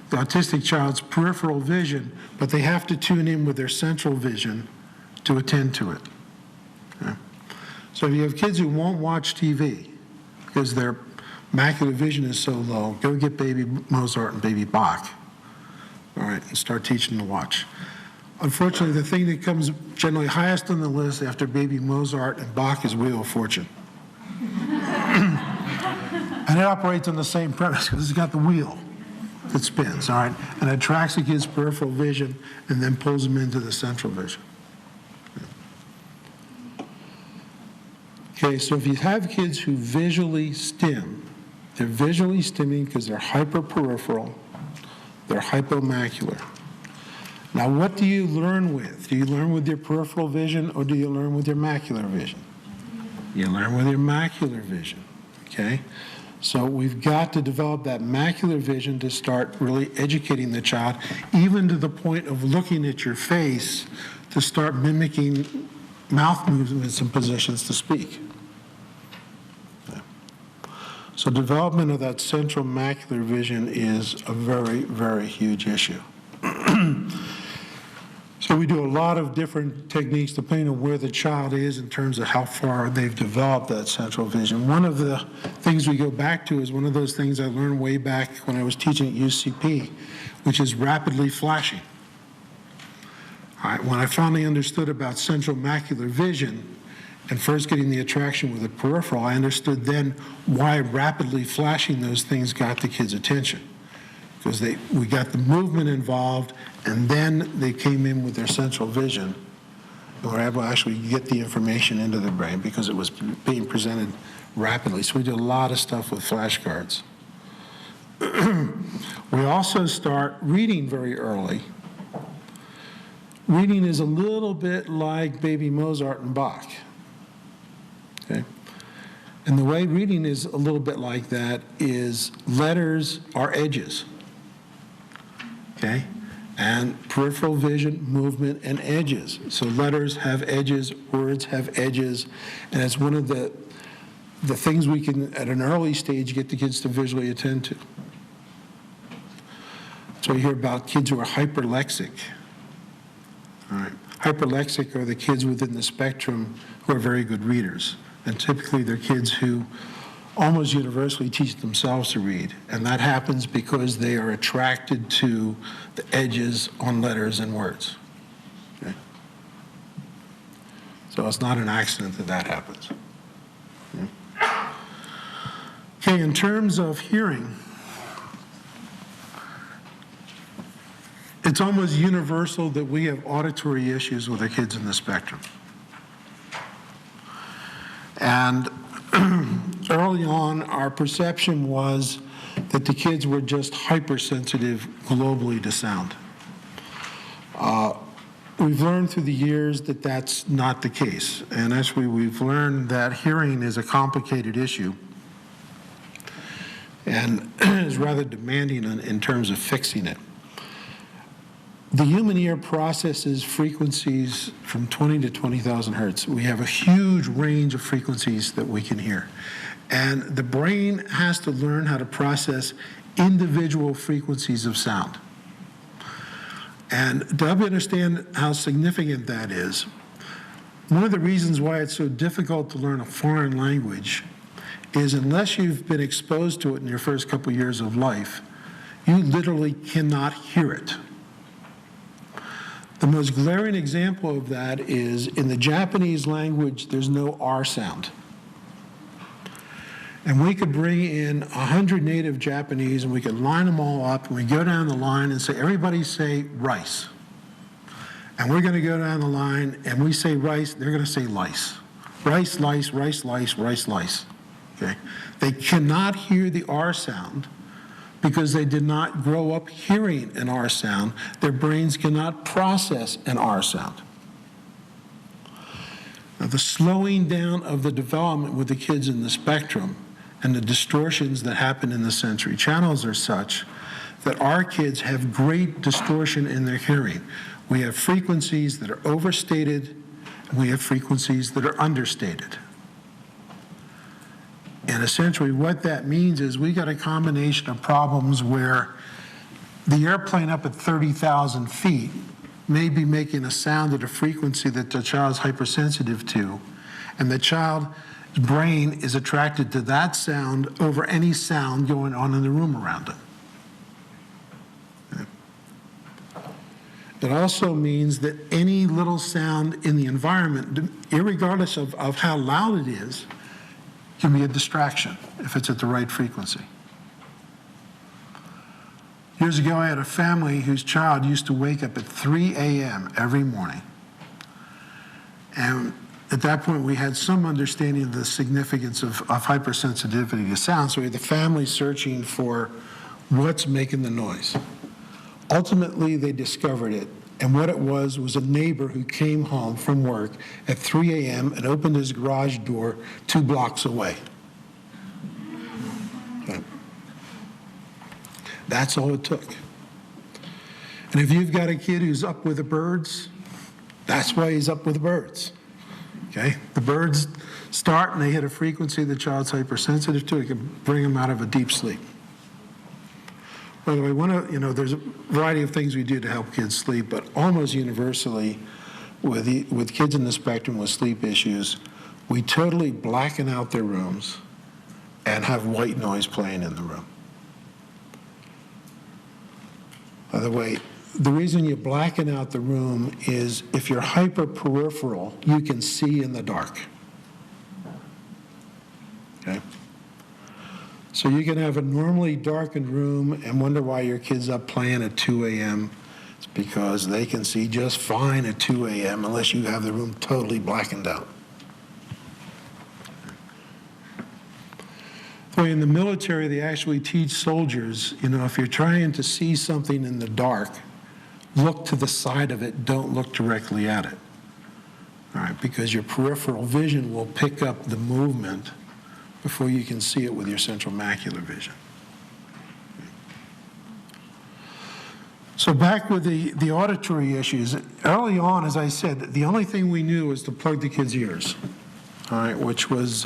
Speaker 1: the autistic child's peripheral vision, but they have to tune in with their central vision to attend to it. Okay? So if you have kids who won't watch TV because their macular vision is so low, go get baby Mozart and baby Bach, all right, and start teaching them to watch. Unfortunately, the thing that comes generally highest on the list after baby Mozart and Bach is Wheel of Fortune. And it operates on the same premise because it's got the wheel that spins, all right, and it attracts the kid's peripheral vision and then pulls them into the central vision. Okay, so if you have kids who visually stim, they're visually stimming because they're hyperperipheral, they're hypomacular. Now, what do you learn with? Do you learn with your peripheral vision or do you learn with your macular vision? You learn with your macular vision, okay? So we've got to develop that macular vision to start really educating the child, even to the point of looking at your face to start mimicking mouth movements and positions to speak. So development of that central macular vision is a very, very huge issue. So we do a lot of different techniques depending on where the child is in terms of how far they've developed that central vision. One of the things we go back to is one of those things I learned way back when I was teaching at UCP, which is rapidly flashing. All right, when I finally understood about central macular vision and first getting the attraction with the peripheral, I understood then why rapidly flashing those things got the kids' attention. Because we got the movement involved, and then they came in with their central vision, and were able to actually get the information into the brain because it was being presented rapidly. So we did a lot of stuff with flashcards. We also start reading very early. Reading is a little bit like baby Mozart and Bach. Okay? And the way reading is a little bit like that is letters are edges. Okay? And peripheral vision, movement, and edges. So letters have edges, words have edges, and it's one of the things we can, at an early stage, get the kids to visually attend to. So you hear about kids who are hyperlexic. All right. Hyperlexic are the kids within the spectrum who are very good readers. And typically they're kids who almost universally teach themselves to read. And that happens because they are attracted to the edges on letters and words. Okay? So it's not an accident that that happens. Okay, in terms of hearing, it's almost universal that we have auditory issues with the kids in the spectrum. And early on, our perception was that the kids were just hypersensitive globally to sound. We've learned through the years that that's not the case. And actually, we've learned that hearing is a complicated issue and is rather demanding in terms of fixing it. The human ear processes frequencies from 20 to 20,000 hertz. We have a huge range of frequencies that we can hear. And the brain has to learn how to process individual frequencies of sound. And to help you understand how significant that is, one of the reasons why it's so difficult to learn a foreign language is unless you've been exposed to it in your first couple years of life, you literally cannot hear it. The most glaring example of that is in the Japanese language, there's no R sound. And we could bring in 100 native Japanese and we could line them all up and we go down the line and say, everybody say rice. And we're going to go down the line and we say rice, they're going to say lice. Rice, lice, rice, lice, rice, lice. Okay? They cannot hear the R sound because they did not grow up hearing an R sound. Their brains cannot process an R sound. Now, the slowing down of the development with the kids in the spectrum and the distortions that happen in the sensory channels are such that our kids have great distortion in their hearing. We have frequencies that are overstated, and we have frequencies that are understated. And essentially what that means is we got a combination of problems where the airplane up at 30,000 feet may be making a sound at a frequency that the child's hypersensitive to, and the child brain is attracted to that sound over any sound going on in the room around it. It also means that any little sound in the environment, irregardless of how loud it is, can be a distraction if it's at the right frequency. Years ago, I had a family whose child used to wake up at 3 a.m. every morning. And at that point, we had some understanding of the significance of hypersensitivity to sound, so we had the family searching for what's making the noise. Ultimately, they discovered it, and what it was a neighbor who came home from work at 3 a.m. and opened his garage door 2 blocks away. Okay. That's all it took. And if you've got a kid who's up with the birds, that's why he's up with the birds. Okay? The birds start and they hit a frequency the child's hypersensitive to. It can bring them out of a deep sleep. By the way, there's a variety of things we do to help kids sleep, but almost universally with kids in the spectrum with sleep issues, we totally blacken out their rooms and have white noise playing in the room. By the way, the reason you blacken out the room is if you're hyperperipheral, you can see in the dark. Okay? So you can have a normally darkened room and wonder why your kid's up playing at 2 a.m. It's because they can see just fine at 2 a.m. unless you have the room totally blackened out. So in the military, they actually teach soldiers, if you're trying to see something in the dark, look to the side of it, don't look directly at it. All right, because your peripheral vision will pick up the movement before you can see it with your central macular vision. So back with the auditory issues, early on, as I said, the only thing we knew was to plug the kids' ears, all right, which was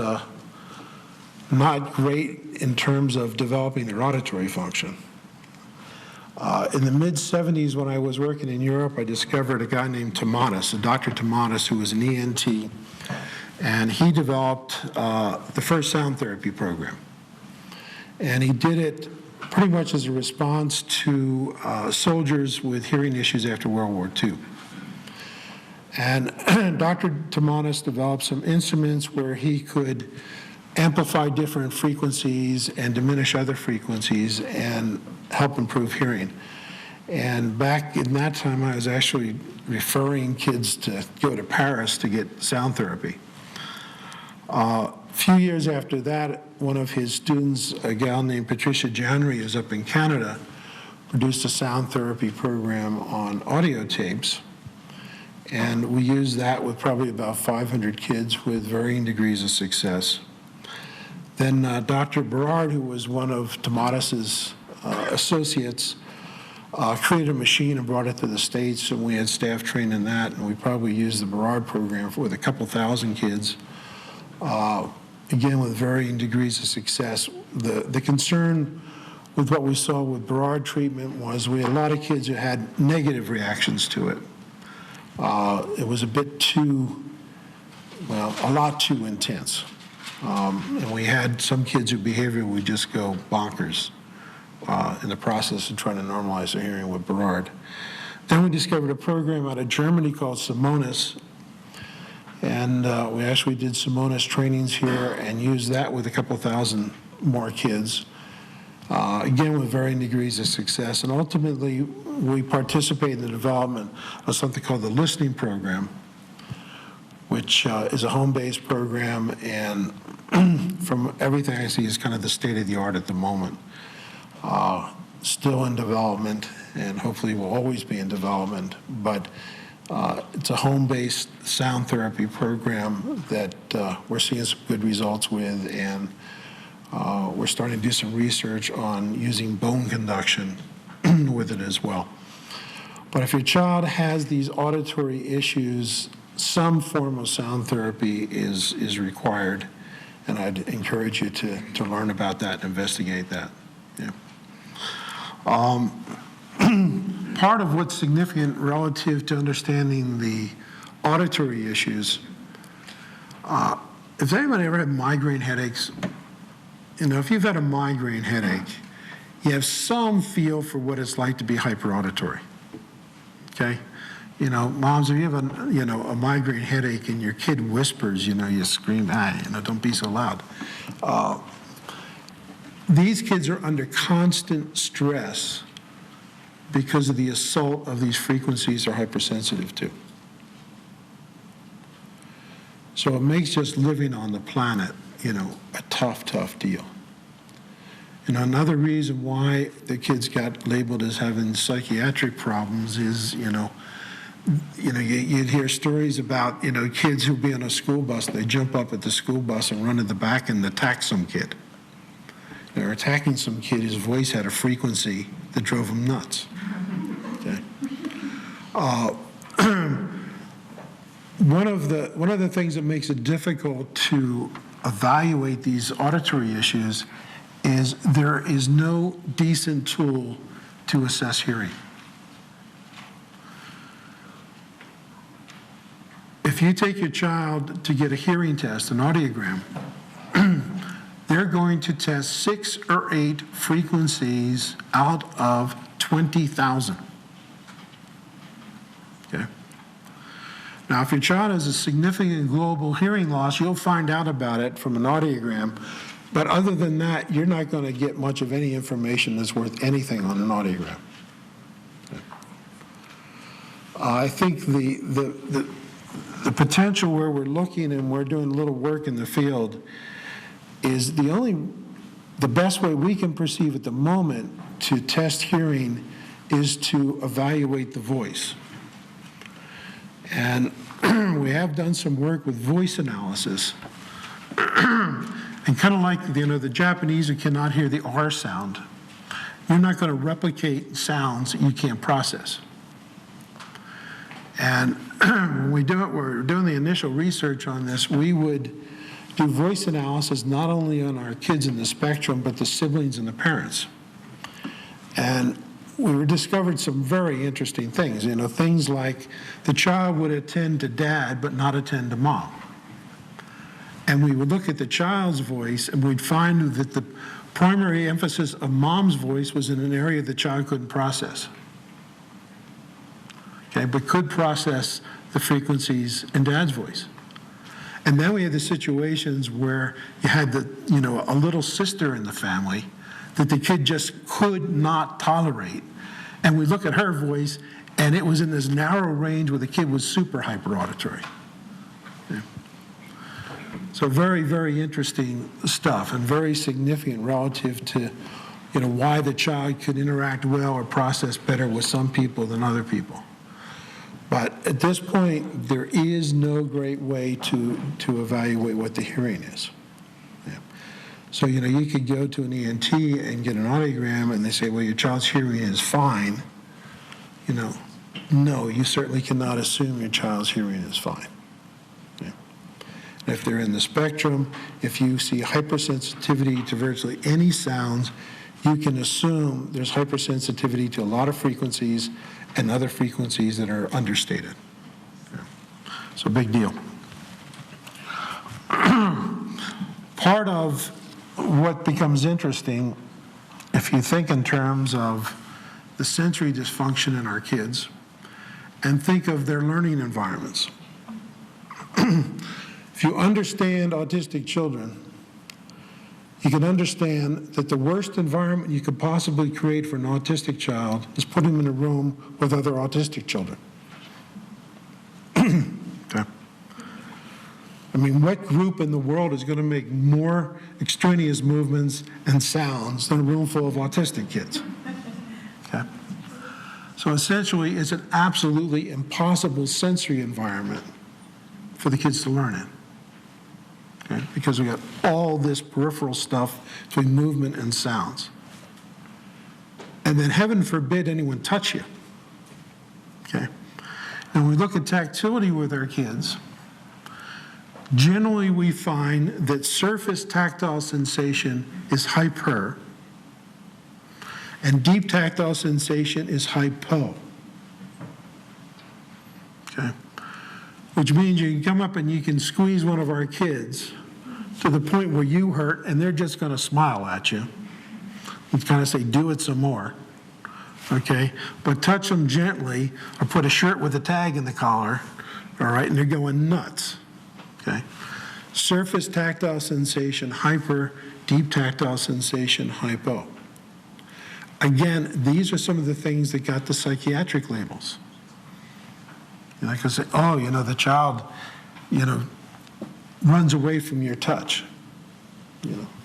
Speaker 1: not great in terms of developing their auditory function. In the mid-'70s, when I was working in Europe, I discovered a guy named Tomatis, Dr. Tomatis, who was an ENT, and he developed the first sound therapy program. And he did it pretty much as a response to soldiers with hearing issues after World War II. And Dr. Tomatis developed some instruments where he could amplify different frequencies and diminish other frequencies and help improve hearing. And back in that time, I was actually referring kids to go to Paris to get sound therapy. A few years after that, one of his students, a gal named Patricia Janry, who's up in Canada, produced a sound therapy program on audio tapes. And we used that with probably about 500 kids with varying degrees of success. Then Dr. Berard, who was one of Tomatis's associates, created a machine and brought it to the States, and we had staff trained in that, and we probably used the Berard program with a couple thousand kids, again with varying degrees of success. The concern with what we saw with Berard treatment was we had a lot of kids who had negative reactions to it. It was a bit too, a lot too intense. And we had some kids whose behavior would just go bonkers in the process of trying to normalize their hearing with Berard. Then we discovered a program out of Germany called Simonis, and we actually did Simonis trainings here and used that with a couple thousand more kids, again with varying degrees of success. And ultimately, we participated in the development of something called the listening program, which is a home-based program, and from everything I see is kind of the state of the art at the moment. Still in development, and hopefully will always be in development, but it's a home-based sound therapy program that we're seeing some good results with, and we're starting to do some research on using bone conduction with it as well. But if your child has these auditory issues, some form of sound therapy is required, and I'd encourage you to learn about that and investigate that. Yeah. Part of what's significant relative to understanding the auditory issues, if anybody ever had migraine headaches, if you've had a migraine headache, you have some feel for what it's like to be hyperauditory, okay? Moms, if you have a migraine headache and your kid whispers, you scream, don't be so loud. These kids are under constant stress because of the assault of these frequencies they're hypersensitive to. So it makes just living on the planet, a tough, tough deal. Another reason why the kids got labeled as having psychiatric problems is, you'd hear stories about, kids who'd be on a school bus, they jump up at the school bus and run in the back and attack some kid. They're attacking some kid whose voice had a frequency that drove him nuts. Okay. One of the things that makes it difficult to evaluate these auditory issues is there is no decent tool to assess hearing. If you take your child to get a hearing test, an audiogram, they're going to test 6 or 8 frequencies out of 20,000. Okay? Now, if your child has a significant global hearing loss, you'll find out about it from an audiogram. But other than that, you're not going to get much of any information that's worth anything on an audiogram. Okay. I think the potential where we're looking and we're doing a little work in the field is the best way we can perceive at the moment to test hearing is to evaluate the voice. And we have done some work with voice analysis. And kind of like, the Japanese who cannot hear the R sound, you're not going to replicate sounds that you can't process. And when we're doing the initial research on this, we would do voice analysis not only on our kids in the spectrum, but the siblings and the parents. And we discovered some very interesting things. Things like the child would attend to dad, but not attend to mom. And we would look at the child's voice, and we'd find that the primary emphasis of mom's voice was in an area the child couldn't process. Okay, but could process the frequencies in dad's voice. And then we had the situations where you had a little sister in the family that the kid just could not tolerate. And we look at her voice, and it was in this narrow range where the kid was super hyperauditory. Okay. So very, very interesting stuff and very significant relative to why the child could interact well or process better with some people than other people. But at this point, there is no great way to evaluate what the hearing is. Yeah. So, you could go to an ENT and get an audiogram, and they say, well, your child's hearing is fine. No, you certainly cannot assume your child's hearing is fine. Yeah. And if they're in the spectrum, if you see hypersensitivity to virtually any sounds, you can assume there's hypersensitivity to a lot of frequencies and other frequencies that are understated. Yeah. So big deal. Part of what becomes interesting, if you think in terms of the sensory dysfunction in our kids and think of their learning environments. If you understand autistic children, you can understand that the worst environment you could possibly create for an autistic child is put him in a room with other autistic children. Okay. I mean, what group in the world is going to make more extraneous movements and sounds than a room full of autistic kids? Okay. So essentially, it's an absolutely impossible sensory environment for the kids to learn in. Okay, because we got all this peripheral stuff between movement and sounds. And then heaven forbid anyone touch you. Okay. And when we look at tactility with our kids, generally we find that surface tactile sensation is hyper and deep tactile sensation is hypo. Okay. Which means you can come up and you can squeeze one of our kids to the point where you hurt, and they're just going to smile at you and kind of say, do it some more, okay? But touch them gently, or put a shirt with a tag in the collar, all right, and they're going nuts, okay? Surface tactile sensation, hyper, deep tactile sensation, hypo. Again, these are some of the things that got the psychiatric labels. And I could say, oh, the child, runs away from your touch.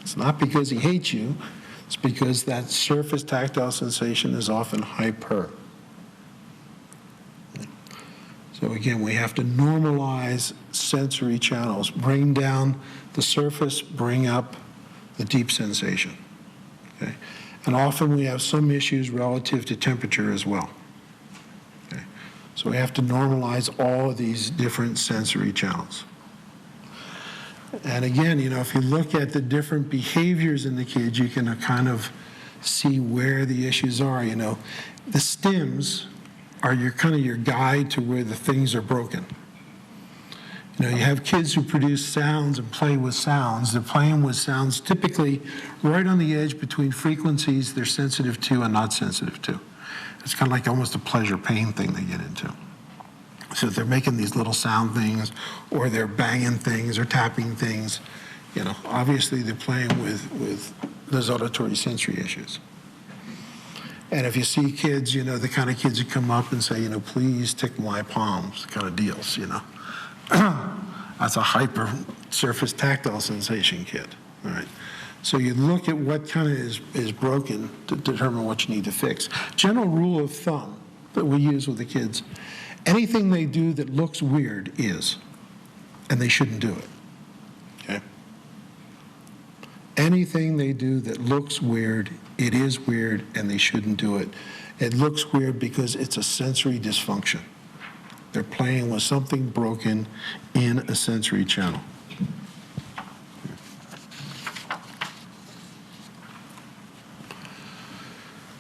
Speaker 1: It's not because he hates you, it's because that surface tactile sensation is often hyper. So again, we have to normalize sensory channels, bring down the surface, bring up the deep sensation, okay? And often we have some issues relative to temperature as well, okay? So we have to normalize all of these different sensory channels. And again, if you look at the different behaviors in the kids, you can kind of see where the issues are. The stims are your guide to where the things are broken. You have kids who produce sounds and play with sounds. They're playing with sounds typically right on the edge between frequencies they're sensitive to and not sensitive to. It's kind of like almost a pleasure-pain thing they get into. So they're making these little sound things, or they're banging things or tapping things. Obviously they're playing with those auditory sensory issues. And if you see kids, the kind of kids who come up and say, please tickle my palms, kind of deals, That's a hyper surface tactile sensation kid, all right? So you look at what kind of is broken to determine what you need to fix. General rule of thumb that we use with the kids, anything they do that looks weird is, and they shouldn't do it, okay? Anything they do that looks weird, it is weird, and they shouldn't do it. It looks weird because it's a sensory dysfunction. They're playing with something broken in a sensory channel.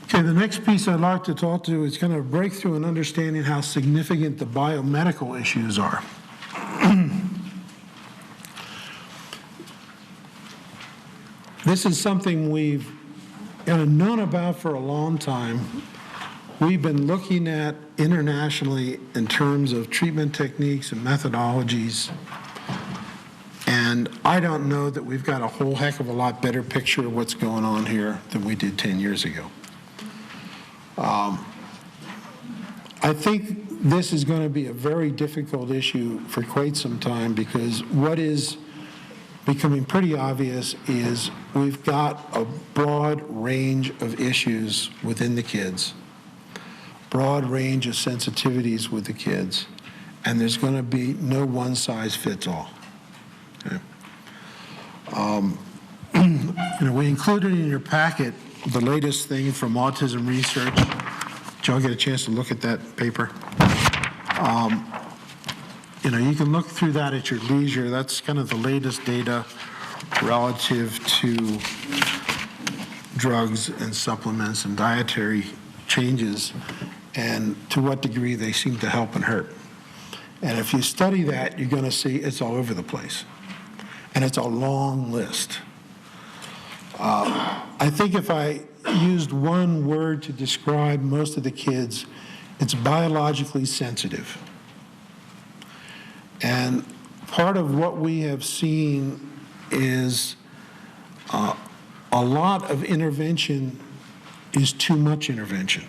Speaker 1: Okay, the next piece I'd like to talk to is kind of breakthrough in understanding how significant the biomedical issues are. This is something we've known about for a long time. We've been looking at internationally in terms of treatment techniques and methodologies, and I don't know that we've got a whole heck of a lot better picture of what's going on here than we did 10 years ago. I think this is going to be a very difficult issue for quite some time, because what is becoming pretty obvious is we've got a broad range of issues within the kids, broad range of sensitivities with the kids, and there's going to be no one size fits all. Okay. We included in your packet the latest thing from autism research. Did y'all get a chance to look at that paper? You can look through that at your leisure. That's kind of the latest data relative to drugs and supplements and dietary changes, and to what degree they seem to help and hurt. And if you study that, you're going to see it's all over the place. And it's a long list. I think if I used one word to describe most of the kids, it's biologically sensitive. And part of what we have seen is a lot of intervention is too much intervention.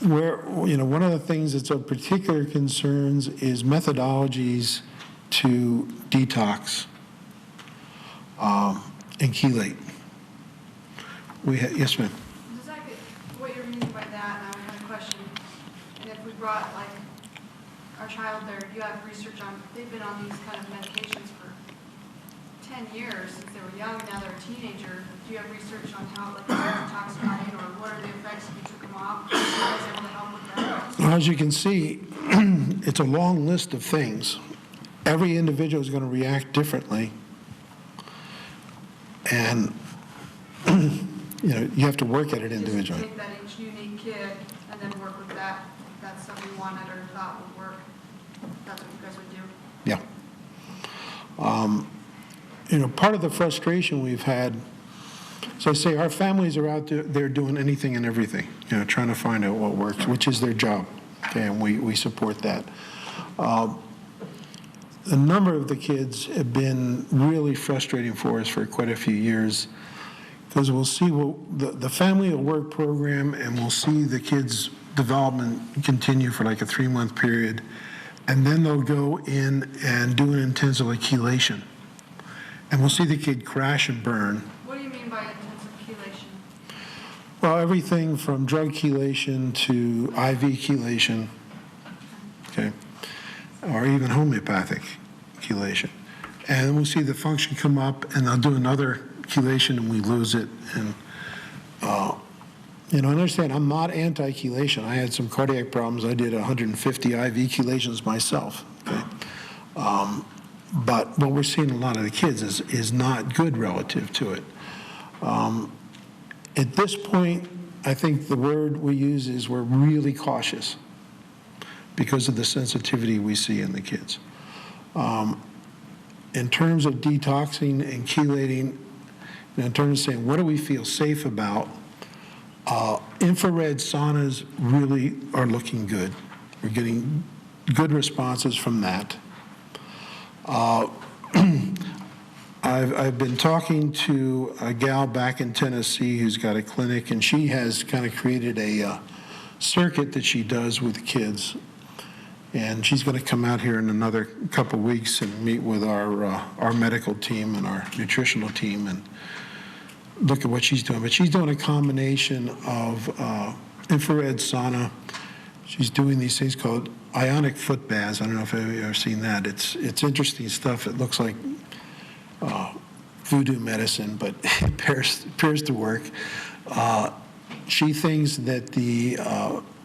Speaker 1: One of the things that's of particular concerns is methodologies to detox and chelate. Yes, ma'am.
Speaker 3: Exactly what you're meaning by that, and I have a question. And if we brought, our child there, you have research on, they've been on these kind of medications for 10 years since they were young, now they're a teenager. Do you have research on how, they're detoxifying, or what are the effects if you took them off? Are you guys able to help with that?
Speaker 1: Well, as you can see, it's a long list of things. Every individual is going to react differently. And, you have to work at it individually.
Speaker 3: Just take that each unique kid and then work with that. If that's something you wanted or thought would work, that's what you guys would do.
Speaker 1: Part of the frustration we've had, so I say our families are out there doing anything and everything, trying to find out what works, which is their job, okay, and we support that. A number of the kids have been really frustrating for us for quite a few years, because we'll see the family will work program, and we'll see the kids' development continue for like a 3-month period, and then they'll go in and do an intensive chelation. And we'll see the kid crash and burn.
Speaker 3: What do you mean by intensive chelation?
Speaker 1: Well, everything from drug chelation to IV chelation, okay, or even homeopathic chelation. And we'll see the function come up, and they'll do another chelation, and we lose it. And, understand, I'm not anti-chelation. I had some cardiac problems. I did 150 IV chelations myself, okay? But what we're seeing in a lot of the kids is not good relative to it. At this point, I think the word we use is we're really cautious because of the sensitivity we see in the kids. In terms of detoxing and chelating, in terms of saying what do we feel safe about, infrared saunas really are looking good. We're getting good responses from that. I've been talking to a gal back in Tennessee who's got a clinic, and she has kind of created a circuit that she does with kids. And she's going to come out here in another couple weeks and meet with our medical team and our nutritional team and look at what she's doing. But she's doing a combination of infrared sauna. She's doing these things called ionic foot baths. I don't know if you've ever seen that. It's interesting stuff. It looks like voodoo medicine, but it appears to work. She thinks that the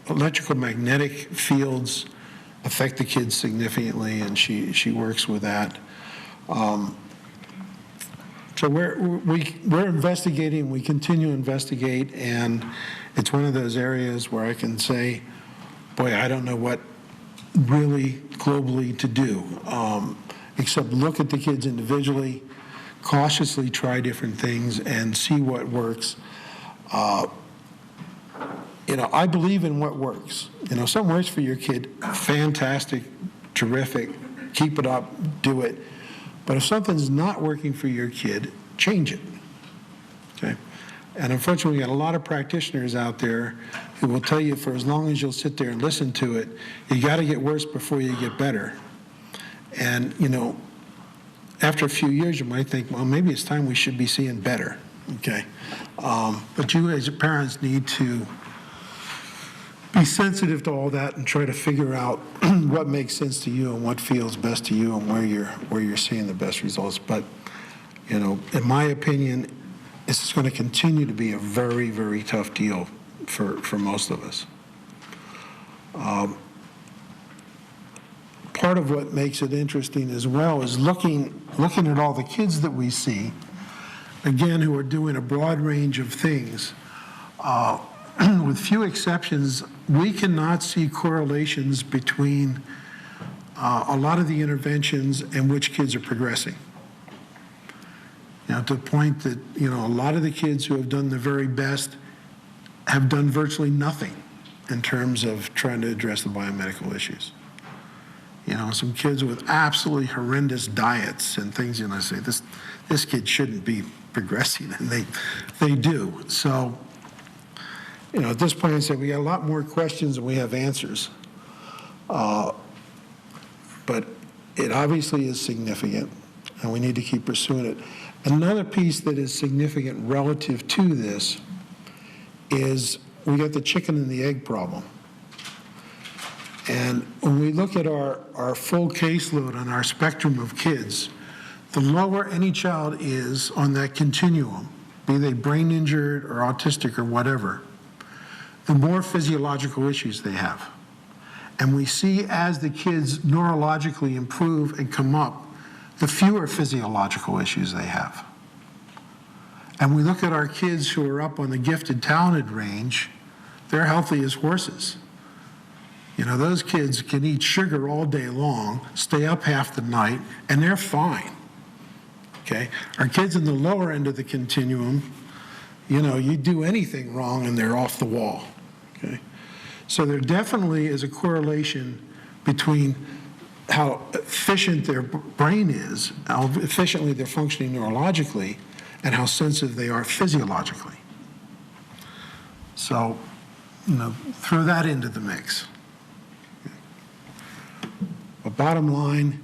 Speaker 1: electrical magnetic fields affect the kids significantly, and she works with that. So we're investigating. We continue to investigate, and it's one of those areas where I can say, boy, I don't know what really globally to do, except look at the kids individually, cautiously try different things, and see what works. I believe in what works. Something works for your kid, fantastic, terrific, keep it up, do it. But if something's not working for your kid, change it, okay? And unfortunately, we got a lot of practitioners out there who will tell you for as long as you'll sit there and listen to it, you got to get worse before you get better. And, after a few years, you might think, well, maybe it's time we should be seeing better, okay? But you as parents need to be sensitive to all that and try to figure out what makes sense to you and what feels best to you and where you're seeing the best results. But, in my opinion, this is going to continue to be a very, very tough deal for most of us. Part of what makes it interesting as well is looking at all the kids that we see, again, who are doing a broad range of things. With few exceptions, we cannot see correlations between a lot of the interventions and which kids are progressing. To the point that, a lot of the kids who have done the very best have done virtually nothing in terms of trying to address the biomedical issues. Some kids with absolutely horrendous diets and things, I say, this kid shouldn't be progressing, and they do. So, at this point, I say we got a lot more questions than we have answers. But it obviously is significant, and we need to keep pursuing it. Another piece that is significant relative to this is we got the chicken and the egg problem. And when we look at our full caseload on our spectrum of kids, the lower any child is on that continuum, be they brain injured or autistic or whatever, the more physiological issues they have. And we see as the kids neurologically improve and come up, the fewer physiological issues they have. And we look at our kids who are up on the gifted, talented range, they're healthy as horses. Those kids can eat sugar all day long, stay up half the night, and they're fine. okay? Our kids in the lower end of the continuum, you know, you do anything wrong and they're off the wall, okay? So there definitely is a correlation between how efficient their brain is, how efficiently they're functioning neurologically, and how sensitive they are physiologically. So, you know, throw that into the mix. But bottom line,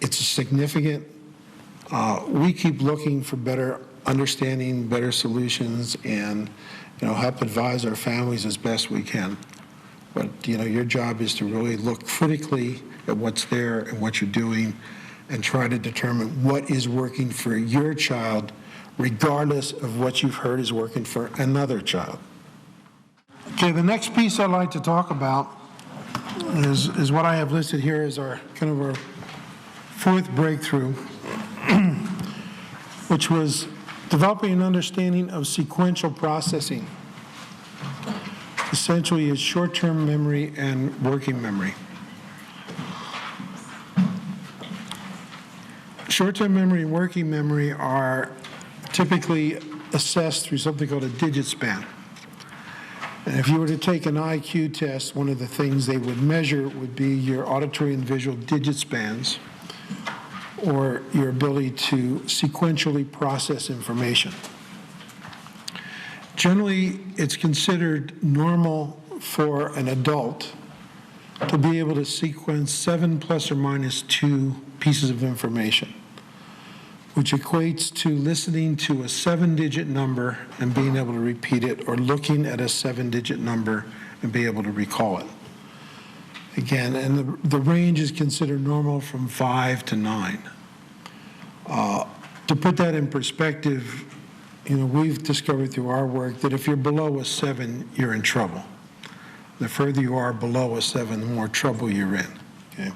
Speaker 1: it's significant. We keep looking for better understanding, better solutions, and, you know, help advise our families as best we can. But, you know, your job is to really look critically at what's there and what you're doing and try to determine what is working for your child, regardless of what you've heard is working for another child. Okay, the next piece I'd like to talk about is what I have listed here as our kind of our fourth breakthrough, which was developing an understanding of sequential processing. Essentially, is short-term memory and working memory. Short-term memory and working memory are typically assessed through something called a digit span. And if you were to take an IQ test, one of the things they would measure would be your auditory and visual digit spans, or your ability to sequentially process information. Generally, it's considered normal for an adult to be able to sequence 7 plus or minus 2 pieces of information, which equates to listening to a 7-digit number and being able to repeat it, or looking at a 7-digit number and be able to recall it. Again, and the range is considered normal from 5 to 9. To put that in perspective, you know, we've discovered through our work that if you're below a 7, you're in trouble. The further you are below a 7, the more trouble you're in. Okay?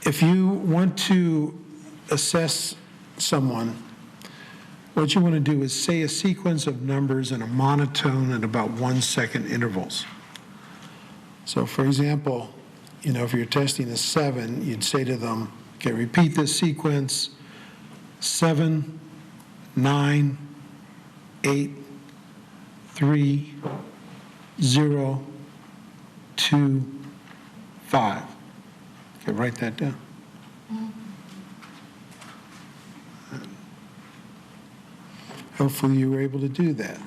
Speaker 1: If you want to assess someone, what you want to do is say a sequence of numbers in a monotone at about 1-second intervals. So, for example, you know, if you're testing a 7, you'd say to them, okay, repeat this sequence: 7, 9, 8, 3, 0, 2, 5. Okay, write that down. Hopefully you were able to do that.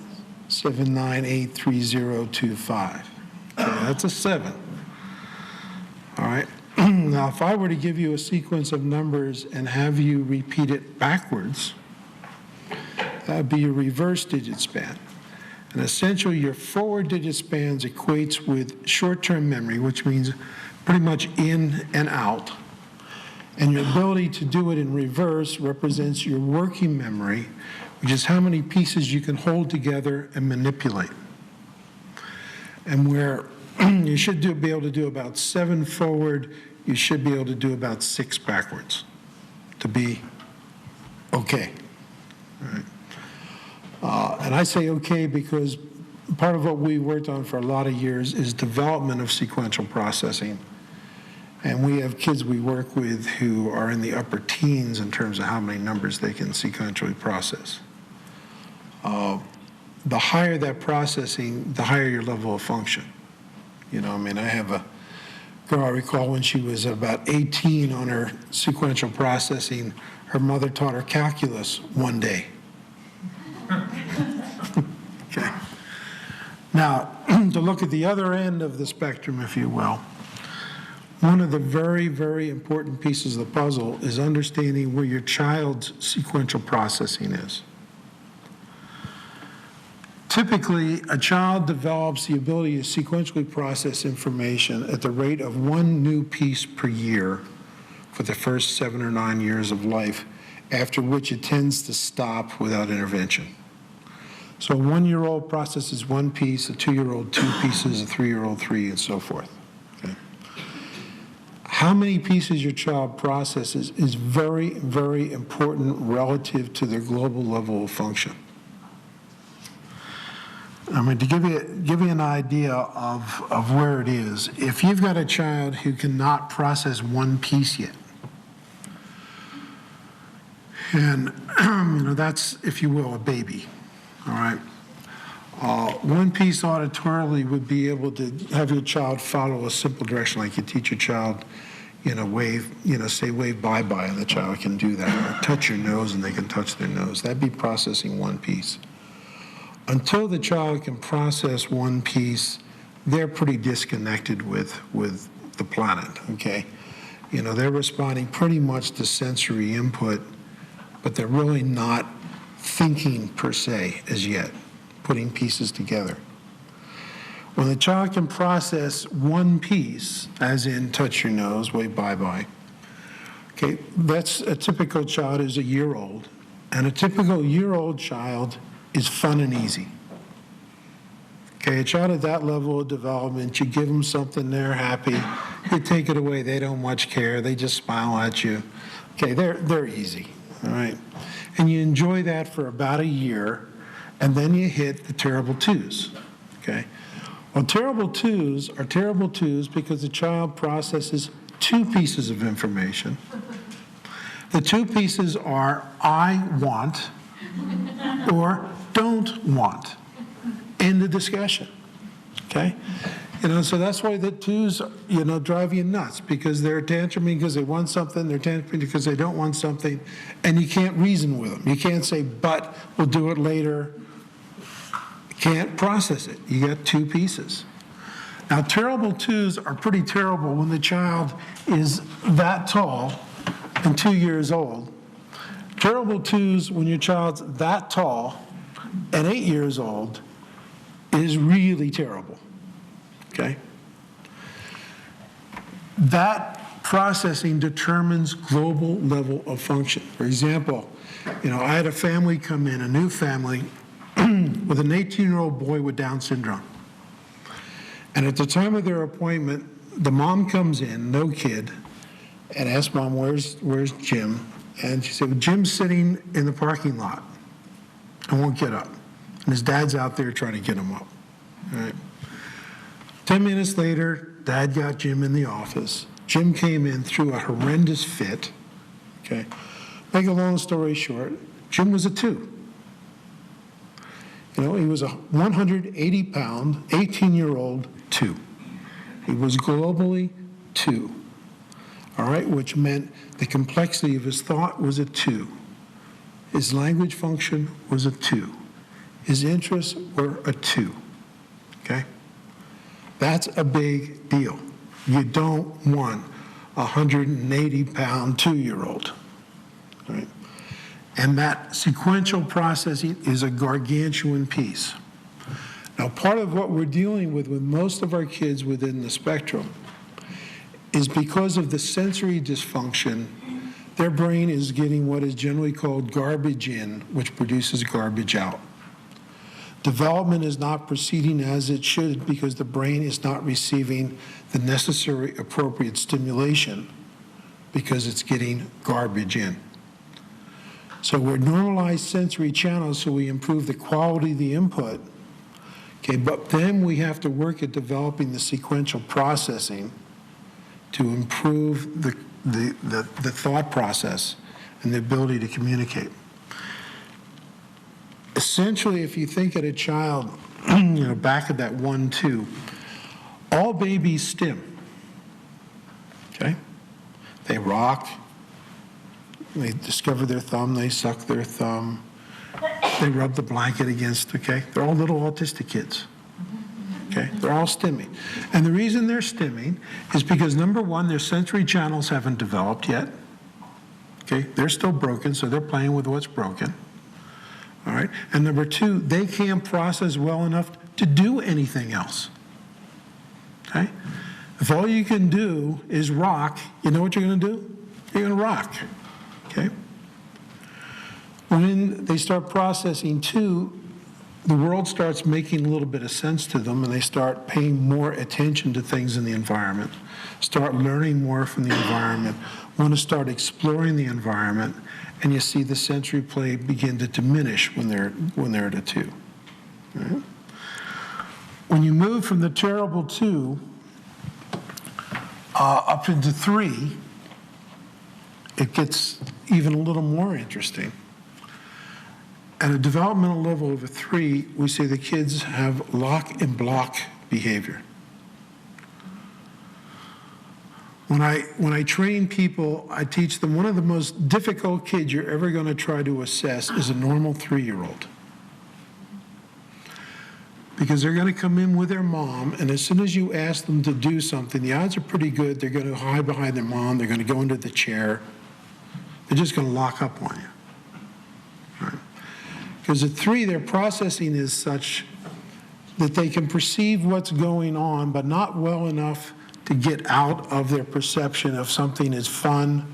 Speaker 1: 7, 9, 8, 3, 0, 2, 5. Okay, that's a 7. All right. Now, if I were to give you a sequence of numbers and have you repeat it backwards, that would be your reverse digit span. And essentially, your forward digit spans equates with short-term memory, which means pretty much in and out. And your ability to do it in reverse represents your working memory, which is how many pieces you can hold together and manipulate. And where you should be able to do about 7 forward, you should be able to do about 6 backwards to be okay. All right. And I say okay because part of what we worked on for a lot of years is development of sequential processing. And we have kids we work with who are in the upper teens in terms of how many numbers they can sequentially process. The higher that processing, the higher your level of function. You know, I mean, I have a girl, I recall when she was about 18 on her sequential processing, her mother taught her calculus one day. Okay. Now, to look at the other end of the spectrum, if you will, one of the very, very important pieces of the puzzle is understanding where your child's sequential processing is. Typically, a child develops the ability to sequentially process information at the rate of 1 new piece per year for the first 7 or 9 years of life, after which it tends to stop without intervention. So a 1-year-old processes 1 piece, a 2-year-old 2 pieces, a 3-year-old 3, and so forth. Okay. How many pieces your child processes is very, very important relative to their global level of function. I mean, to give you an idea of where it is, if you've got a child who cannot process 1 piece yet, And, that's, if you will, a baby, all right? One piece auditorily would be able to have your child follow a simple direction, like you teach your child, wave, say wave bye-bye, and the child can do that. Or touch your nose and they can touch their nose. That'd be processing one piece. Until the child can process one piece, they're pretty disconnected with the planet, okay? They're responding pretty much to sensory input, but they're really not thinking per se as yet, putting pieces together. When the child can process one piece, as in touch your nose, wave bye-bye, okay, that's a typical child is a year old, and a typical year-old child is fun and easy. Okay, a child at that level of development, you give them something, they're happy. You take it away, they don't much care. They just smile at you. Okay, they're easy, all right? And you enjoy that for about a year, and then you hit the terrible twos, okay? Well, terrible twos are terrible twos because the child processes two pieces of information. The two pieces are I want or don't want. End of discussion, okay? So that's why the twos, drive you nuts, because they're tantruming because they want something, they're tantruming because they don't want something, and you can't reason with them. You can't say, but we'll do it later. You can't process it. You got two pieces. Now, terrible twos are pretty terrible when the child is that tall and 2 years old. Terrible twos when your child's that tall and 8 years old is really terrible, okay? That processing determines global level of function. For example, I had a family come in, a new family, with an 18-year-old boy with Down syndrome. And at the time of their appointment, the mom comes in, no kid, and asks Mom, where's Jim? And she said, well, Jim's sitting in the parking lot and won't get up. And his dad's out there trying to get him up. All right. 10 minutes later, Dad got Jim in the office. Jim came in through a horrendous fit. Okay. Make a long story short, Jim was a 2. He was a 180-pound, 18-year-old 2. He was globally 2. All right, which meant the complexity of his thought was a 2. His language function was a 2. His interests were a 2, okay? That's a big deal. You don't want a 180-pound 2-year-old, right? And that sequential processing is a gargantuan piece. Now, part of what we're dealing with most of our kids within the spectrum is because of the sensory dysfunction, their brain is getting what is generally called garbage in, which produces garbage out. Development is not proceeding as it should because the brain is not receiving the necessary appropriate stimulation because it's getting garbage in. So we're normalized sensory channels so we improve the quality of the input, okay, but then we have to work at developing the sequential processing to improve the thought process and the ability to communicate. Essentially, if you think of a child, back at that 1-2, all babies stim, okay? They rock, they discover their thumb, they suck their thumb, they rub the blanket against, okay? They're all little autistic kids, okay? They're all stimming. And the reason they're stimming is because, number one, their sensory channels haven't developed yet, okay? They're still broken, so they're playing with what's broken. All right, and number two, they can't process well enough to do anything else, okay? If all you can do is rock, you know what you're gonna do? You're gonna rock, okay? When they start processing too, the world starts making a little bit of sense to them and they start paying more attention to things in the environment, start learning more from the environment, want to start exploring the environment, and you see the sensory play begin to diminish when they're at a 2. Right? When you move from the terrible 2 up into 3, it gets even a little more interesting. At a developmental level of a 3, we say the kids have lock and block behavior. When I train people, I teach them one of the most difficult kids you're ever going to try to assess is a normal 3-year-old. Because they're going to come in with their mom, and as soon as you ask them to do something, the odds are pretty good they're going to hide behind their mom, they're going to go into the chair, they're just going to lock up on you. Right? Because at 3, their processing is such that they can perceive what's going on, but not well enough to get out of their perception of something as fun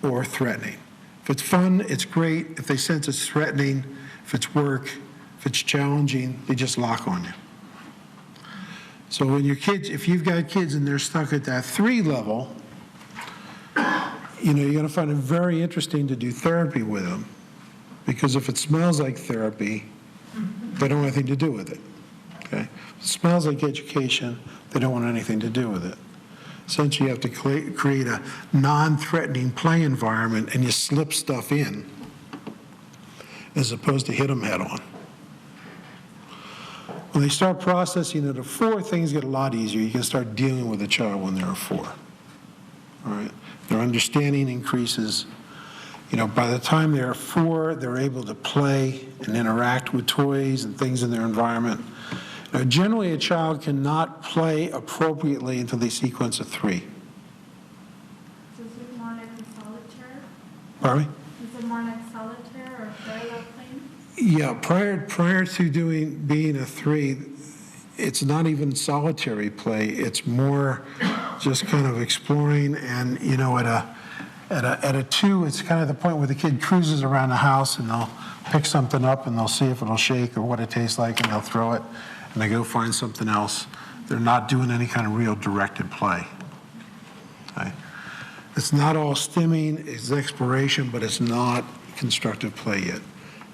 Speaker 1: or threatening. If it's fun, it's great. If they sense it's threatening, if it's work, if it's challenging, they just lock on you. So when your kids, if you've got kids and they're stuck at that 3 level, you're going to find it very interesting to do therapy with them. Because if it smells like therapy, they don't want anything to do with it. Okay? If it smells like education, they don't want anything to do with it. Essentially, you have to create a non-threatening play environment, and you slip stuff in as opposed to hit them head on. When they start processing at a 4, things get a lot easier. You can start dealing with a child when they're a 4. All right? Their understanding increases. By the time they're 4, they're able to play and interact with toys and things in their environment. Now, generally, a child cannot play appropriately until they sequence a 3.
Speaker 4: So is it more like a solitaire?
Speaker 1: Pardon me?
Speaker 4: Is it more like solitaire or parallel playing?
Speaker 1: Yeah, prior to being a 3, it's not even solitary play. It's more just kind of exploring. And at a 2, it's kind of the point where the kid cruises around the house and they'll pick something up and they'll see if it'll shake or what it tastes like, and they'll throw it and they go find something else. They're not doing any kind of real directed play. Okay? It's not all stimming, it's exploration, but it's not constructive play yet.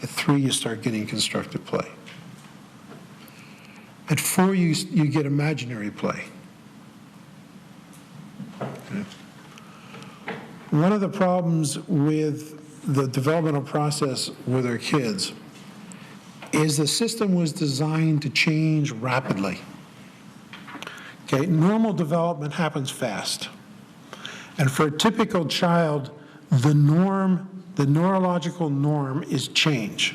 Speaker 1: At 3, you start getting constructive play. At 4, you get imaginary play. Okay. One of the problems with the developmental process with our kids is the system was designed to change rapidly. Okay, normal development happens fast. And for a typical child, the neurological norm is change.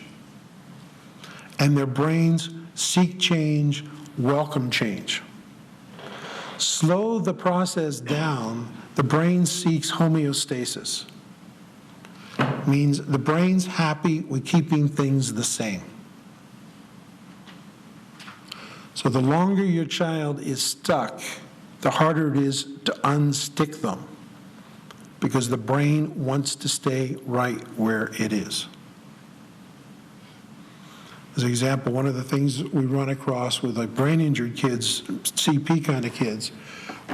Speaker 1: And their brains seek change, welcome change. Slow the process down, the brain seeks homeostasis. Means the brain's happy with keeping things the same. So the longer your child is stuck, the harder it is to unstick them, because the brain wants to stay right where it is. As an example, one of the things we run across with like brain injured kids, CP kind of kids,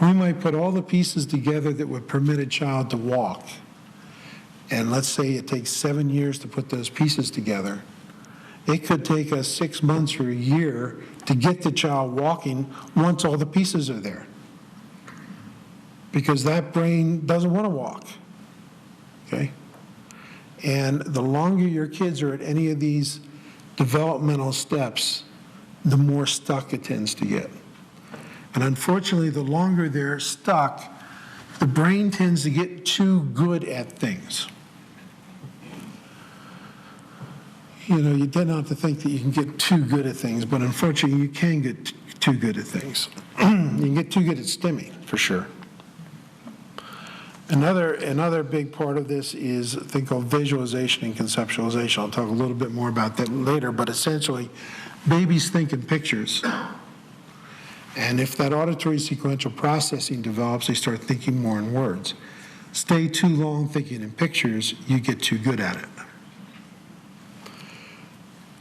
Speaker 1: we might put all the pieces together that would permit a child to walk. And let's say it takes 7 years to put those pieces together. It could take us 6 months or a year to get the child walking once all the pieces are there. Because that brain doesn't want to walk, okay? And the longer your kids are at any of these developmental steps, the more stuck it tends to get. And unfortunately, the longer they're stuck, the brain tends to get too good at things. You tend not to think that you can get too good at things, but unfortunately, you can get too good at things. You can get too good at stimming, for sure. Another big part of this is a thing called visualization and conceptualization. I'll talk a little bit more about that later, but essentially, babies think in pictures. And if that auditory sequential processing develops, they start thinking more in words. Stay too long thinking in pictures, you get too good at it.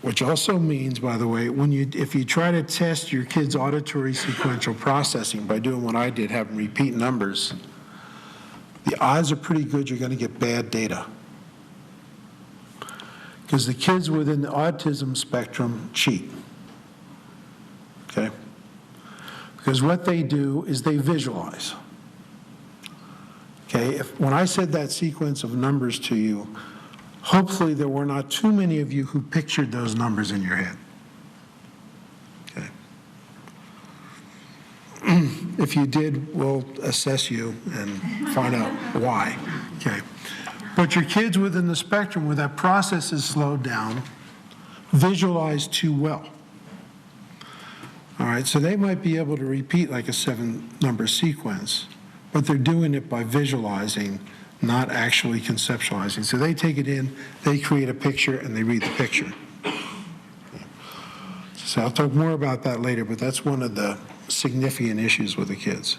Speaker 1: Which also means, by the way, if you try to test your kid's auditory sequential processing by doing what I did, have them repeat numbers, the odds are pretty good you're going to get bad data. Because the kids within the autism spectrum cheat. Okay? Because what they do is they visualize. Okay, when I said that sequence of numbers to you, hopefully there were not too many of you who pictured those numbers in your head. Okay. If you did, we'll assess you and find out why. Okay. But your kids within the spectrum where that process is slowed down visualize too well. All right, so they might be able to repeat like a 7-number sequence, but they're doing it by visualizing, not actually conceptualizing. So they take it in, they create a picture, and they read the picture. So I'll talk more about that later, but that's one of the significant issues with the kids.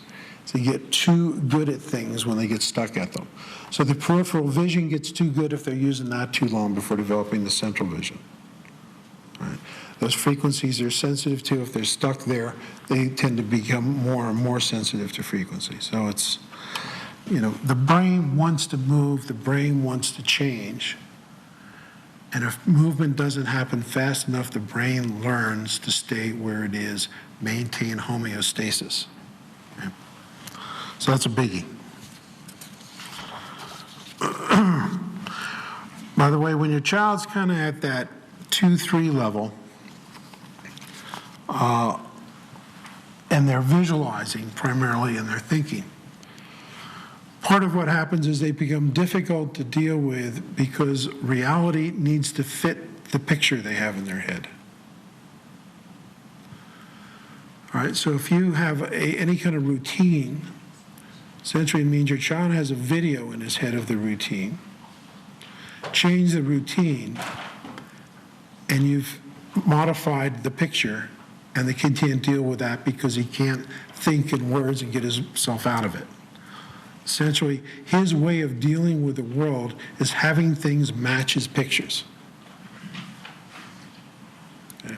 Speaker 1: They get too good at things when they get stuck at them. So the peripheral vision gets too good if they're using that too long before developing the central vision. All right. Those frequencies they're sensitive to, if they're stuck there, they tend to become more and more sensitive to frequency. So it's, the brain wants to move, the brain wants to change. And if movement doesn't happen fast enough, the brain learns to stay where it is, maintain homeostasis. Okay. So that's a biggie. By the way, when your child's kind of at that 2-3 level, and they're visualizing primarily and they're thinking, part of what happens is they become difficult to deal with because reality needs to fit the picture they have in their head. All right, so if you have any kind of routine, essentially it means your child has a video in his head of the routine. Change the routine, and you've modified the picture, and the kid can't deal with that because he can't think in words and get himself out of it. Essentially, his way of dealing with the world is having things match his pictures. Okay.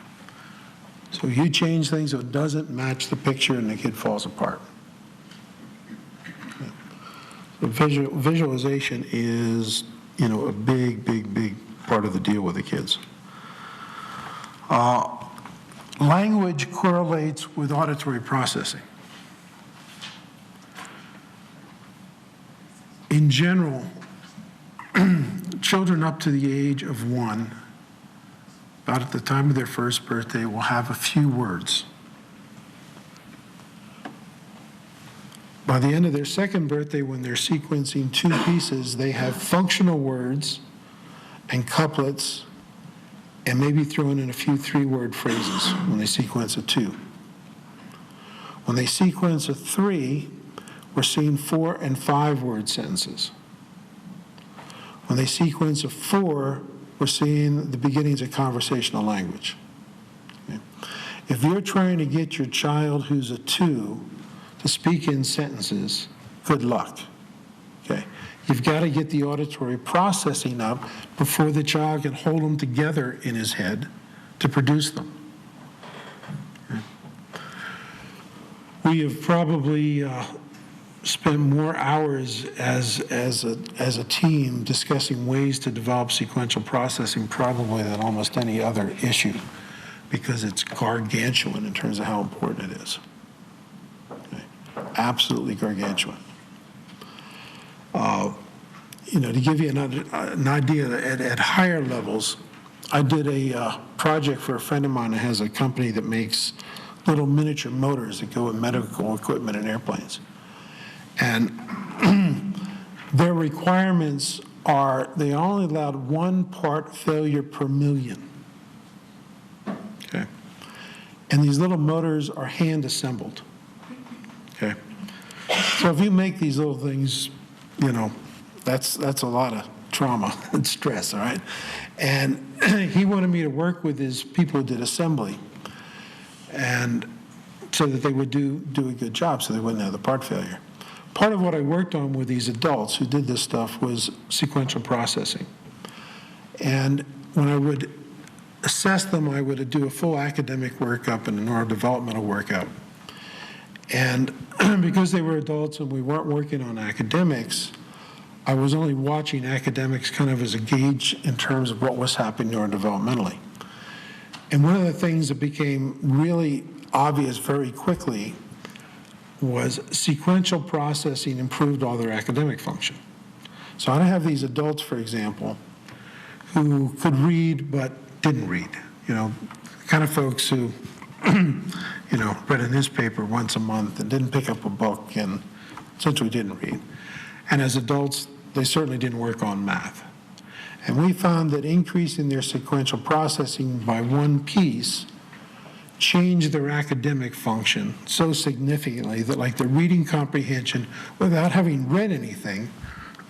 Speaker 1: So you change things so it doesn't match the picture and the kid falls apart. Okay. So visualization is, a big, big, big part of the deal with the kids. Language correlates with auditory processing. In general, children up to the age of 1, about at the time of their first birthday, will have a few words. By the end of their second birthday, when they're sequencing 2 pieces, they have functional words and couplets, and maybe throwing in a few 3-word phrases when they sequence a 2. When they sequence a 3, we're seeing 4 and 5-word sentences. When they sequence a 4, we're seeing the beginnings of conversational language. Okay. If you're trying to get your child who's a 2 to speak in sentences, good luck. Okay. You've got to get the auditory processing up before the child can hold them together in his head to produce them. Okay. We have probably spent more hours as a team discussing ways to develop sequential processing probably than almost any other issue, because it's gargantuan in terms of how important it is. Okay. Absolutely gargantuan. To give you an idea, at higher levels, I did a project for a friend of mine that has a company that makes little miniature motors that go with medical equipment and airplanes. And their requirements are they only allowed 1 part failure per million. Okay. And these little motors are hand assembled. Okay. So if you make these little things, that's a lot of trauma and stress, all right? And he wanted me to work with his people who did assembly, and so that they would do a good job so they wouldn't have the part failure. Part of what I worked on with these adults who did this stuff was sequential processing. And when I would assess them, I would do a full academic workup and a neurodevelopmental workup. And because they were adults and we weren't working on academics, I was only watching academics kind of as a gauge in terms of what was happening neurodevelopmentally. And one of the things that became really obvious very quickly was sequential processing improved all their academic function. So I have these adults, for example, who could read but didn't read, kind of folks who, read a newspaper once a month and didn't pick up a book and essentially didn't read. And as adults, they certainly didn't work on math. And we found that increasing their sequential processing by one piece changed their academic function so significantly that, like, their reading comprehension, without having read anything,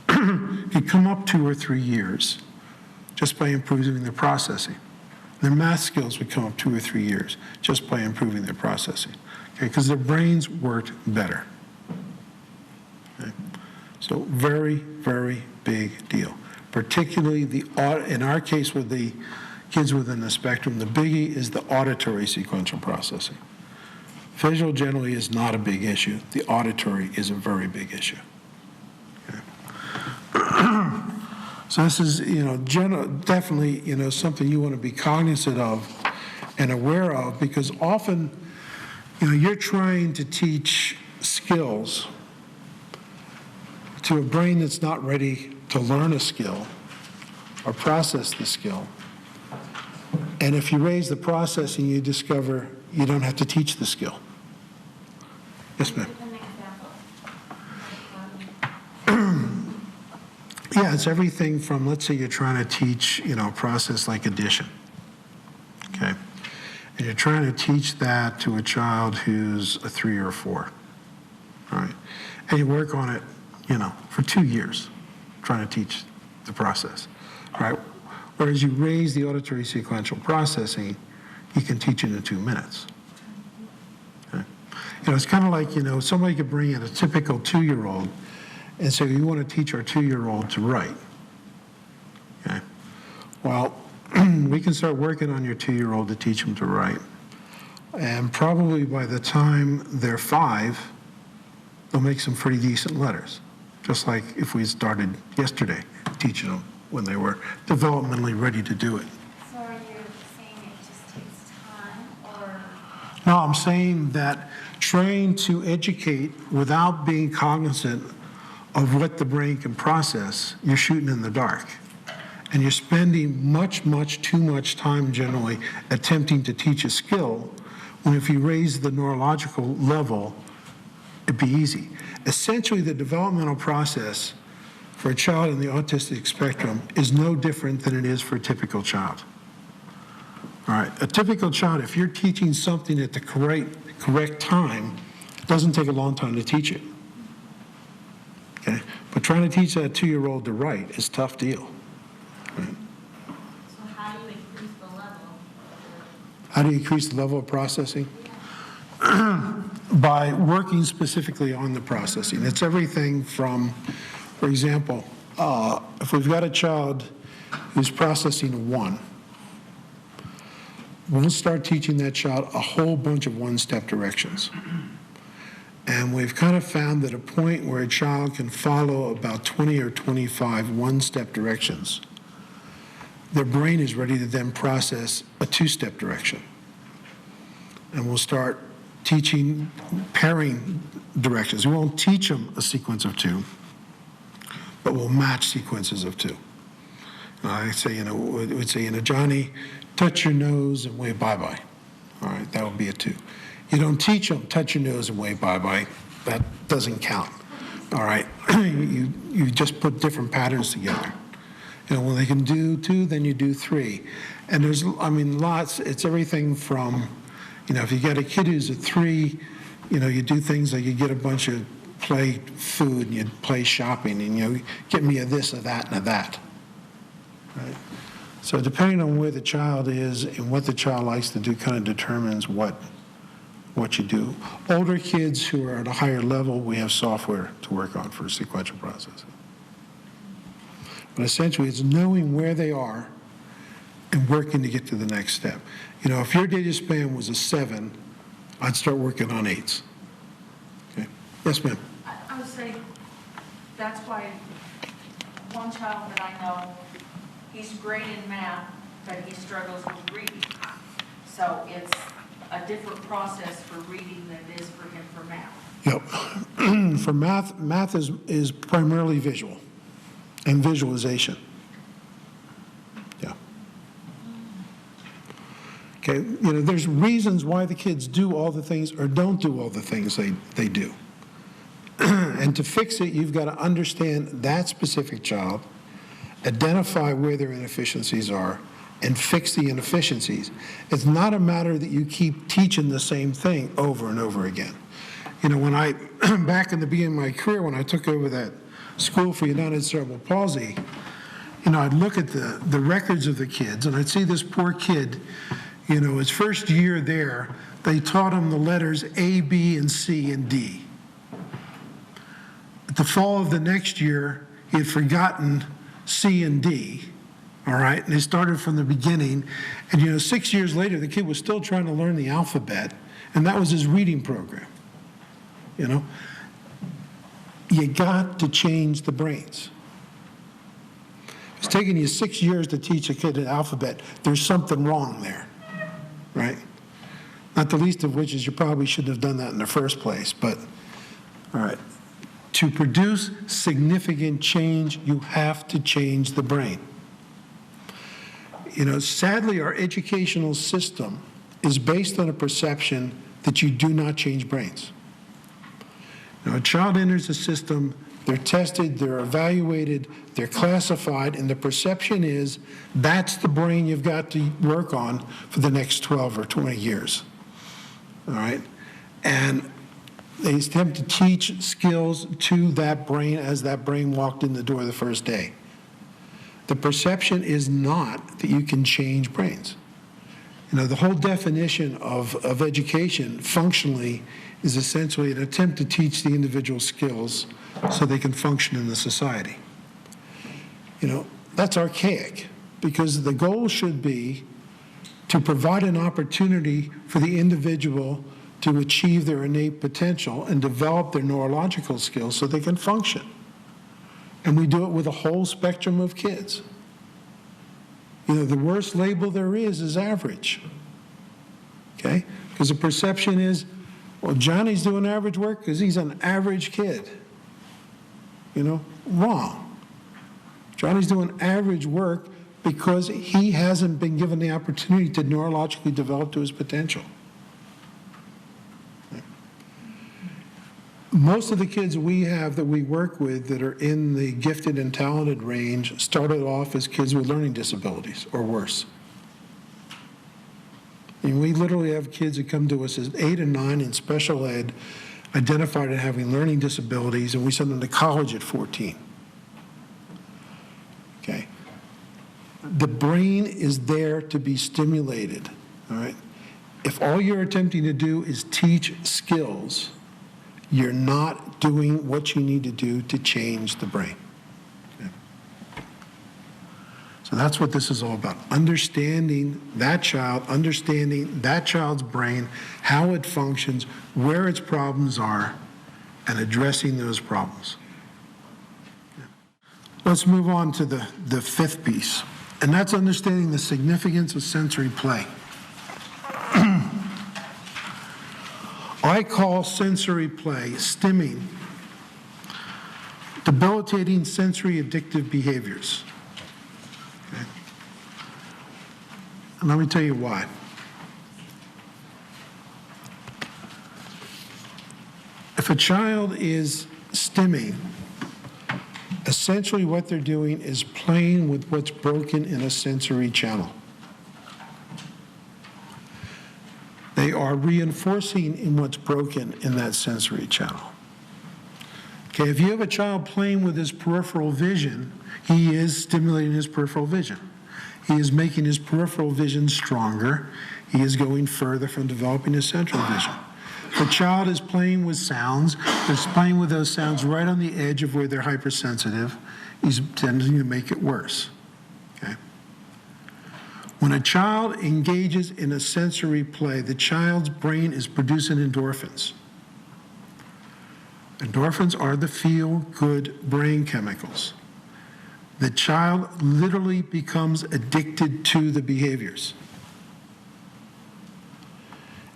Speaker 1: could come up 2 or 3 years just by improving their processing. Their math skills would come up 2 or 3 years just by improving their processing, okay, because their brains worked better. Okay? So very, very big deal. Particularly in our case with the kids within the spectrum, the biggie is the auditory sequential processing. Visual generally is not a big issue. The auditory is a very big issue. Okay. So this is, definitely, something you want to be cognizant of and aware of, because often, you're trying to teach skills to a brain that's not ready to learn a skill or process the skill. And if you raise the processing, you discover you don't have to teach the skill. Yes, ma'am.
Speaker 2: Give an example.
Speaker 1: Yeah, it's everything from, let's say you're trying to teach, a process like addition, okay? And you're trying to teach that to a child who's a 3 or 4, all right? And you work on it, for 2 years, trying to teach the process, all right? Whereas you raise the auditory sequential processing, you can teach it in 2 minutes. Okay? It's kind of like, somebody could bring in a typical 2-year-old and say, you want to teach our 2-year-old to write. Okay? Well, we can start working on your 2-year-old to teach them to write. And probably by the time they're 5, they'll make some pretty decent letters. Just like if we started yesterday teaching them when they were developmentally ready to do it.
Speaker 2: So are you saying it just takes time, or?
Speaker 1: No, I'm saying that trying to educate without being cognizant of what the brain can process, you're shooting in the dark. And you're spending much too much time generally attempting to teach a skill, when if you raise the neurological level, it'd be easy. Essentially, the developmental process for a child in the autistic spectrum is no different than it is for a typical child. All right, a typical child, if you're teaching something at the correct time, it doesn't take a long time to teach it. Okay, but trying to teach that 2-year-old to write is a tough deal. Right?
Speaker 2: So how do you increase the level?
Speaker 1: How do you increase the level of processing? By working specifically on the processing. It's everything from, for example, if we've got a child who's processing a 1, we'll start teaching that child a whole bunch of one-step directions. And we've kind of found that a point where a child can follow about 20 or 25 one-step directions, their brain is ready to then process a 2-step direction. And we'll start teaching pairing directions. We won't teach them a sequence of 2, but we'll match sequences of 2. I say, we'd say, Johnny, touch your nose and wave bye-bye. All right, that would be a 2. You don't teach them, touch your nose and wave bye-bye. That doesn't count. All right, you just put different patterns together. When they can do 2, then you do 3. And there's, lots. It's everything from, if you get a kid who's a 3, you do things like you get a bunch of play food and you play shopping and, get me a this, a that, and a that. Right? So depending on where the child is and what the child likes to do kind of determines what you do. Older kids who are at a higher level, we have software to work on for sequential processing. But essentially, it's knowing where they are and working to get to the next step. If your data span was a 7, I'd start working on 8s. Okay? Yes, ma'am.
Speaker 3: I would say that's why one child that I know, he's great in math, but he struggles with reading. So it's a different process for reading than it is for him for math.
Speaker 1: Yep. For math is primarily visual and visualization. Yeah. Okay, there's reasons why the kids do all the things or don't do all the things they do. And to fix it, you've got to understand that specific child, identify where their inefficiencies are, and fix the inefficiencies. It's not a matter that you keep teaching the same thing over and over again. When back in the beginning of my career, when I took over that school for United Cerebral Palsy, I'd look at the records of the kids, and I'd see this poor kid, his first year there, they taught him the letters A, B, and C, and D. At the fall of the next year, he had forgotten C and D, all right? And they started from the beginning. And, 6 years later, the kid was still trying to learn the alphabet, and that was his reading program. You got to change the brains. It's taking you 6 years to teach a kid an alphabet. There's something wrong there, right? Not the least of which is you probably shouldn't have done that in the first place, but, all right. To produce significant change, you have to change the brain. Sadly, our educational system is based on a perception that you do not change brains. A child enters the system, they're tested, they're evaluated, they're classified, and the perception is that's the brain you've got to work on for the next 12 or 20 years. All right? And they attempt to teach skills to that brain as that brain walked in the door the first day. The perception is not that you can change brains. The whole definition of education functionally is essentially an attempt to teach the individual skills so they can function in the society. That's archaic because the goal should be to provide an opportunity for the individual to achieve their innate potential and develop their neurological skills so they can function. And we do it with a whole spectrum of kids. The worst label there is average. Okay? Because the perception is, well, Johnny's doing average work because he's an average kid. Wrong. Johnny's doing average work because he hasn't been given the opportunity to neurologically develop to his potential. Most of the kids we have that we work with that are in the gifted and talented range started off as kids with learning disabilities or worse. And we literally have kids that come to us as 8 and 9 in special ed, identified as having learning disabilities, and we send them to college at 14. Okay? The brain is there to be stimulated, all right? If all you're attempting to do is teach skills, you're not doing what you need to do to change the brain. Okay? So that's what this is all about. Understanding that child's brain, how it functions, where its problems are, and addressing those problems. Let's move on to the fifth piece, and that's understanding the significance of sensory play. I call sensory play stimming, debilitating sensory addictive behaviors. Okay? And let me tell you why. If a child is stimming, essentially what they're doing is playing with what's broken in a sensory channel. They are reinforcing in what's broken in that sensory channel. Okay, if you have a child playing with his peripheral vision, he is stimulating his peripheral vision. He is making his peripheral vision stronger. He is going further from developing his central vision. The child is playing with sounds. They're playing with those sounds right on the edge of where they're hypersensitive. He's tending to make it worse. Okay? When a child engages in a sensory play, the child's brain is producing endorphins. Endorphins are the feel-good brain chemicals. The child literally becomes addicted to the behaviors.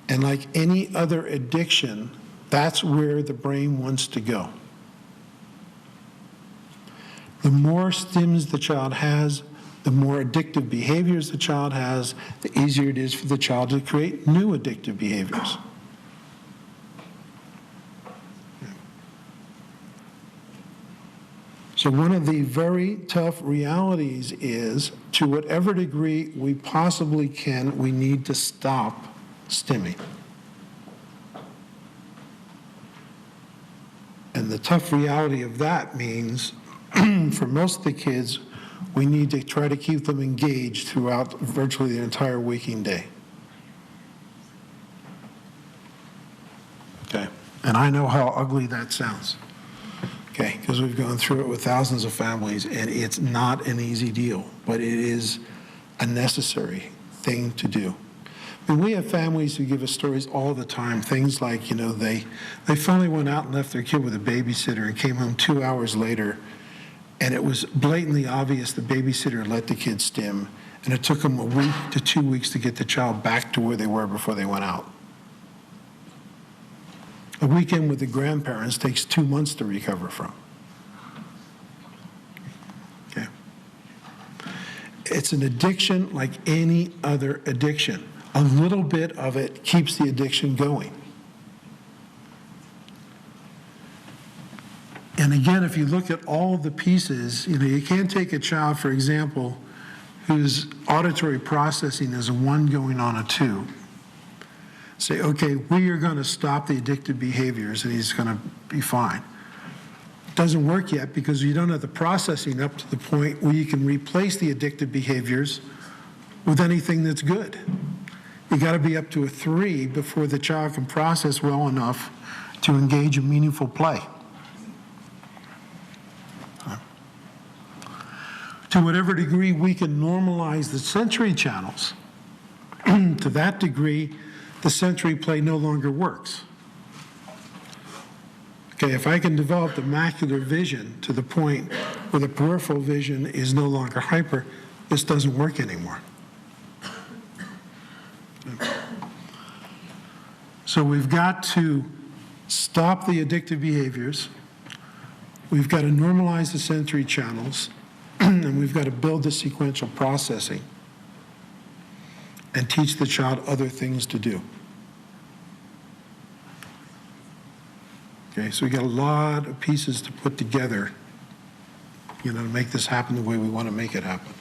Speaker 1: And like any other addiction, That's where the brain wants to go. The more stims the child has, the more addictive behaviors the child has, the easier it is for the child to create new addictive behaviors. So one of the very tough realities is, to whatever degree we possibly can, we need to stop stimming. And the tough reality of that means, for most of the kids, we need to try to keep them engaged throughout virtually the entire waking day. Okay, and I know how ugly that sounds. Okay, because we've gone through it with thousands of families, and it's not an easy deal, but it is a necessary thing to do. I mean, we have families who give us stories all the time, things like, they finally went out and left their kid with a babysitter and came home 2 hours later, and it was blatantly obvious the babysitter let the kid stim, and it took them a week to 2 weeks to get the child back to where they were before they went out. A weekend with the grandparents takes 2 months to recover from. Okay. It's an addiction like any other addiction. A little bit of it keeps the addiction going. And again, if you look at all the pieces, you can't take a child, for example, whose auditory processing is a 1 going on a 2. Say, okay, we are going to stop the addictive behaviors and he's going to be fine. It doesn't work yet because you don't have the processing up to the point where you can replace the addictive behaviors with anything that's good. You got to be up to a 3 before the child can process well enough to engage in meaningful play. To whatever degree we can normalize the sensory channels, to that degree, the sensory play no longer works. Okay, if I can develop the macular vision to the point where the peripheral vision is no longer hyper, this doesn't work anymore. So we've got to stop the addictive behaviors, we've got to normalize the sensory channels, and we've got to build the sequential processing and teach the child other things to do. Okay, so we got a lot of pieces to put together, to make this happen the way we want to make it happen.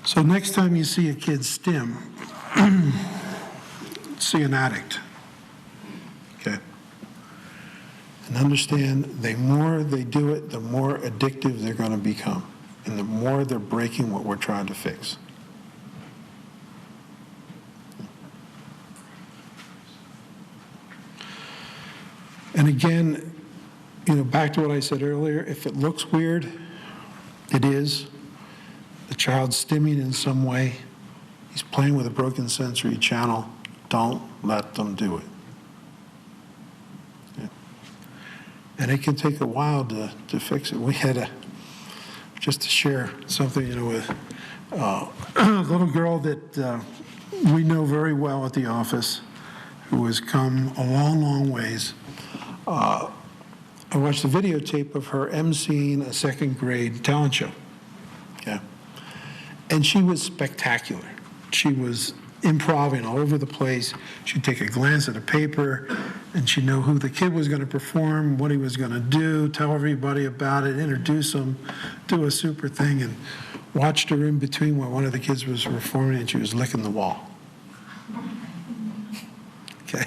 Speaker 1: So next time you see a kid stim, see an addict. Okay. And understand, the more they do it, the more addictive they're going to become, and the more they're breaking what we're trying to fix. And again, back to what I said earlier, if it looks weird, it is. The child's stimming in some way. He's playing with a broken sensory channel. Don't let them do it. Yeah. And it can take a while to fix it. We had just to share something, with a little girl that we know very well at the office, who has come a long, long ways. I watched a videotape of her emceeing a 2nd grade talent show. Yeah. And she was spectacular. She was improvising all over the place. She'd take a glance at a paper, and she'd know who the kid was going to perform, what he was going to do, tell everybody about it, introduce him, do a super thing, and watched her in between while one of the kids was performing, and she was licking the wall. Okay.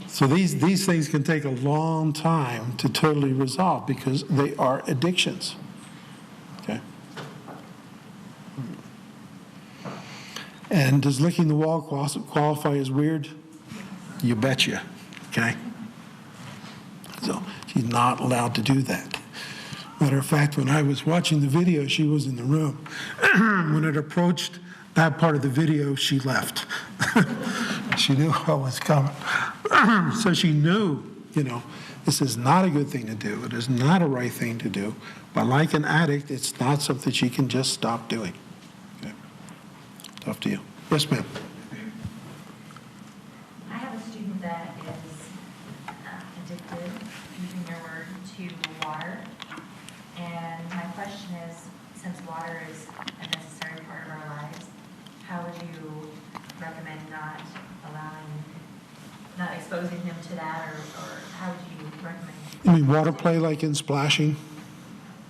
Speaker 1: So these things can take a long time to totally resolve because they are addictions. Okay. And does licking the wall qualify as weird? You betcha. Okay. So she's not allowed to do that. Matter of fact, when I was watching the video, she was in the room. When it approached that part of the video, she left. She knew what was coming. So she knew, This is not a good thing to do. It is not a right thing to do. But like an addict, it's not something she can just stop doing. Okay. Tough to you. Yes, ma'am.
Speaker 5: I have a student that is addicted, using your word, to water. And my question is, since water is a necessary part of our lives, how would you recommend not exposing him to that, or how would you recommend?
Speaker 1: You mean water play like in splashing?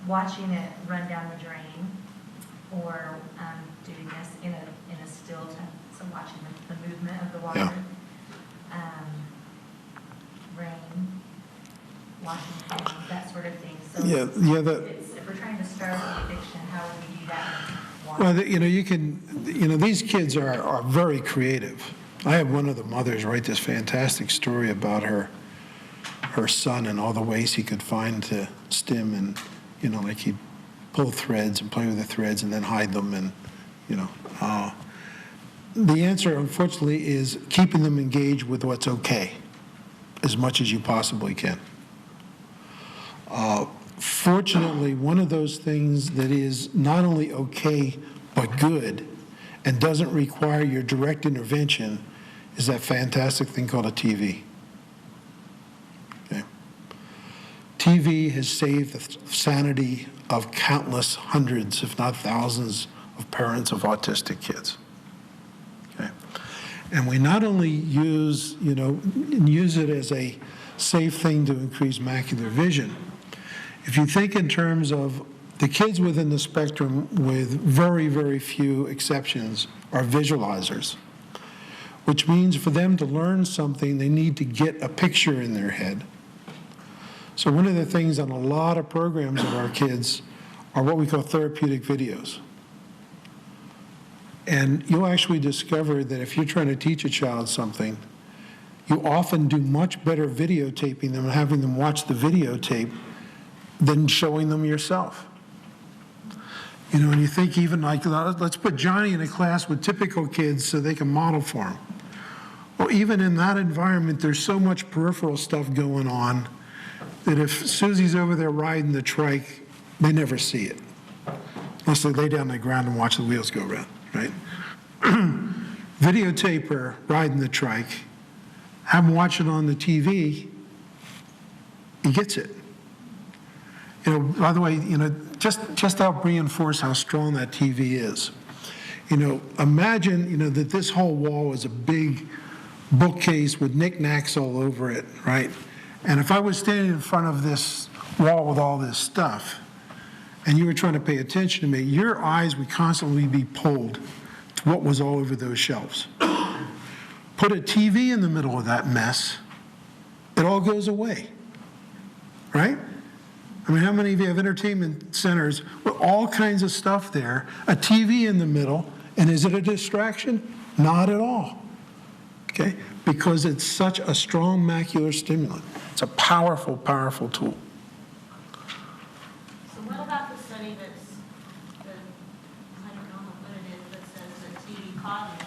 Speaker 5: Watching it run down the drain, or doing this in a still time, so watching the movement of the water.
Speaker 1: Yeah.
Speaker 5: Rain, washing things, that sort of thing. So if we're trying to start the addiction, how would we do that?
Speaker 1: Well, these kids are very creative. I have one of the mothers write this fantastic story about her son and all the ways he could find to stim, and, like he'd pull threads and play with the threads and then hide them, and, the answer, unfortunately, is keeping them engaged with what's okay as much as you possibly can. Fortunately, one of those things that is not only okay but good and doesn't require your direct intervention is that fantastic thing called a TV. Okay? TV has saved the sanity of countless hundreds, if not thousands, of parents of autistic kids. Okay? And we not only use it as a safe thing to increase macular vision. If you think in terms of the kids within the spectrum, with very, very few exceptions, are visualizers, which means for them to learn something, they need to get a picture in their head. So one of the things on a lot of programs of our kids are what we call therapeutic videos. And you'll actually discover that if you're trying to teach a child something, you often do much better videotaping them and having them watch the videotape than showing them yourself. And you think even like, let's put Johnny in a class with typical kids so they can model for him. Well, even in that environment, there's so much peripheral stuff going on that if Susie's over there riding the trike, they never see it. Unless they lay down on the ground and watch the wheels go around, right? Videotape her riding the trike, have him watch it on the TV, he gets it. By the way, just to help reinforce how strong that TV is. Imagine, that this whole wall is a big bookcase with knickknacks all over it, right? And if I was standing in front of this wall with all this stuff, and you were trying to pay attention to me, your eyes would constantly be pulled to what was all over those shelves. Put a TV in the middle of that mess, it all goes away, right? I mean, how many of you have entertainment centers with all kinds of stuff there, a TV in the middle, and is it a distraction? Not at all, okay? Because it's such a strong macular stimulant. It's a powerful, powerful tool.
Speaker 2: So what about the study I don't know what it is, that says that TV causes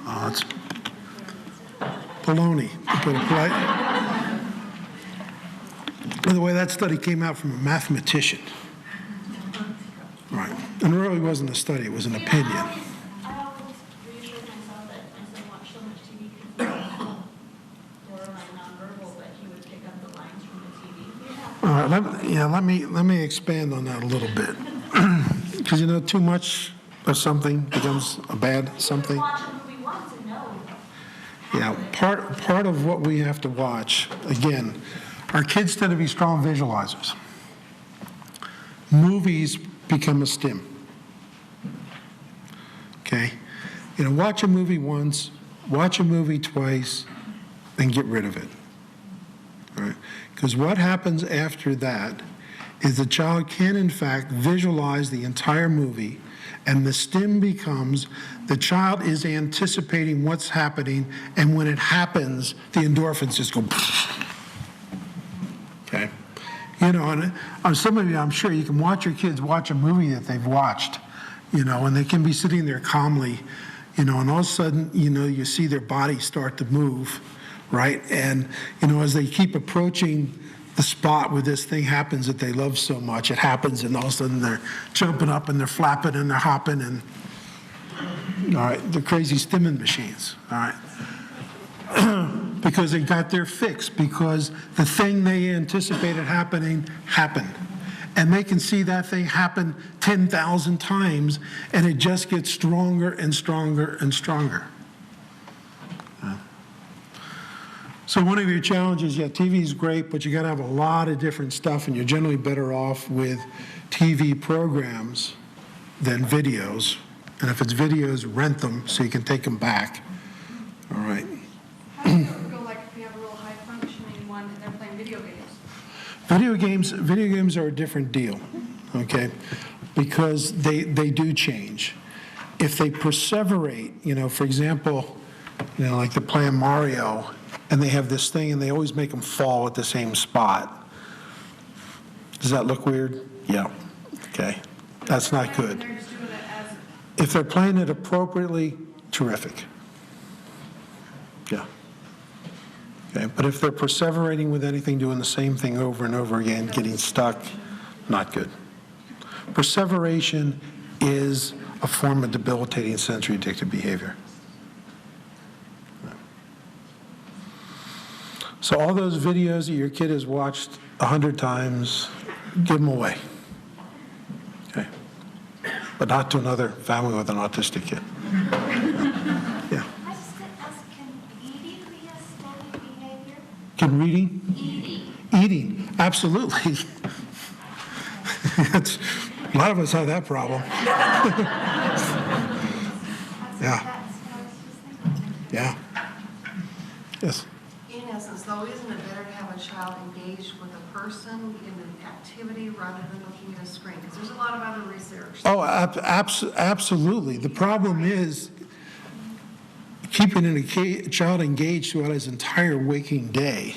Speaker 2: autism?
Speaker 1: It's baloney, to put it politely. By the way, that study came out from a mathematician. Right. And it really wasn't a study, it was an opinion.
Speaker 2: I always reassure myself that my son watched so much TV because he was borderline nonverbal, but he would pick up the lines from the TV.
Speaker 1: All right, let me expand on that a little bit. Because too much of something becomes a bad something.
Speaker 2: Watch a movie once and know.
Speaker 1: Yeah, part of what we have to watch, again, our kids tend to be strong visualizers. Movies become a stim. Okay? Watch a movie once, watch a movie twice, and get rid of it. All right? Because what happens after that is the child can, in fact, visualize the entire movie, and the stim becomes the child is anticipating what's happening, and when it happens, the endorphins just go. Okay? And some of you, I'm sure you can watch your kids watch a movie that they've watched, and they can be sitting there calmly, and all of a sudden, you see their body start to move, right? And, as they keep approaching the spot where this thing happens that they love so much, it happens, and all of a sudden they're jumping up and they're flapping and they're hopping, and, all right, they're crazy stimming machines, all right? Because they got their fix, because the thing they anticipated happening happened. And they can see that thing happen 10,000 times, and it just gets stronger and stronger and stronger. So one of your challenges, TV is great, but you got to have a lot of different stuff, and you're generally better off with TV programs than videos. And if it's videos, rent them so you can take them back. All right.
Speaker 3: How does it go like if you have a real high-functioning one and they're playing video games?
Speaker 1: Video games are a different deal, okay? Because they do change. If they perseverate, for example, like they're playing Mario, and they have this thing, and they always make them fall at the same spot. Does that look weird? Yeah. Okay. That's not good.
Speaker 3: They're just doing it as
Speaker 1: If they're playing it appropriately, terrific. Yeah. Okay. But if they're perseverating with anything, doing the same thing over and over again, getting stuck, not good. Perseveration is a form of debilitating sensory addictive behavior. So all those videos that your kid has watched 100 times, give them away. Okay? But not to another family with an autistic kid. Yeah.
Speaker 6: I just could ask, can eating be a steady behavior?
Speaker 1: Can reading?
Speaker 6: Eating.
Speaker 1: Eating, absolutely. A lot of us have that problem. Yeah.
Speaker 6: That's what I was just thinking.
Speaker 1: Yeah. Yes.
Speaker 7: In essence, though, isn't it better to have a child engaged with a person in an activity rather than looking at a screen? Because there's a lot of other research.
Speaker 1: Oh, absolutely. The problem is keeping a child engaged throughout his entire waking day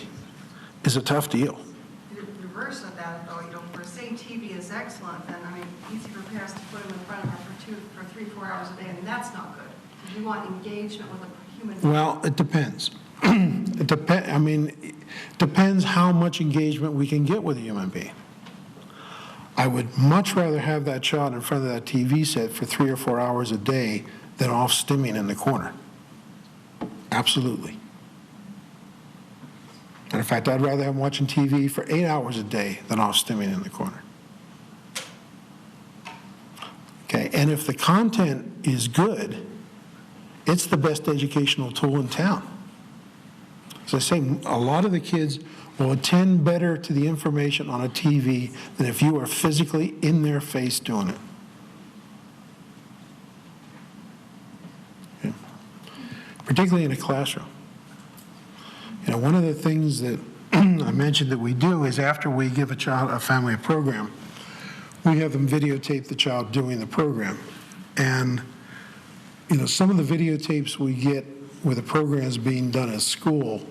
Speaker 1: is a tough deal.
Speaker 7: The reverse of that, though, for say TV is excellent, then, easy for parents to put them in front of her for 3, 4 hours a day, and that's not good. Because you want engagement with a human being.
Speaker 1: Well, it depends. It depends how much engagement we can get with a human being. I would much rather have that child in front of that TV set for 3 or 4 hours a day than off stimming in the corner. Absolutely. And in fact, I'd rather have them watching TV for 8 hours a day than off stimming in the corner. Okay, and if the content is good, it's the best educational tool in town. As I say, a lot of the kids will attend better to the information on a TV than if you are physically in their face doing it. Yeah. Particularly in a classroom. One of the things that I mentioned that we do is after we give a family a program, we have them videotape the child doing the program. And, some of the videotapes we get where the program is being done at school,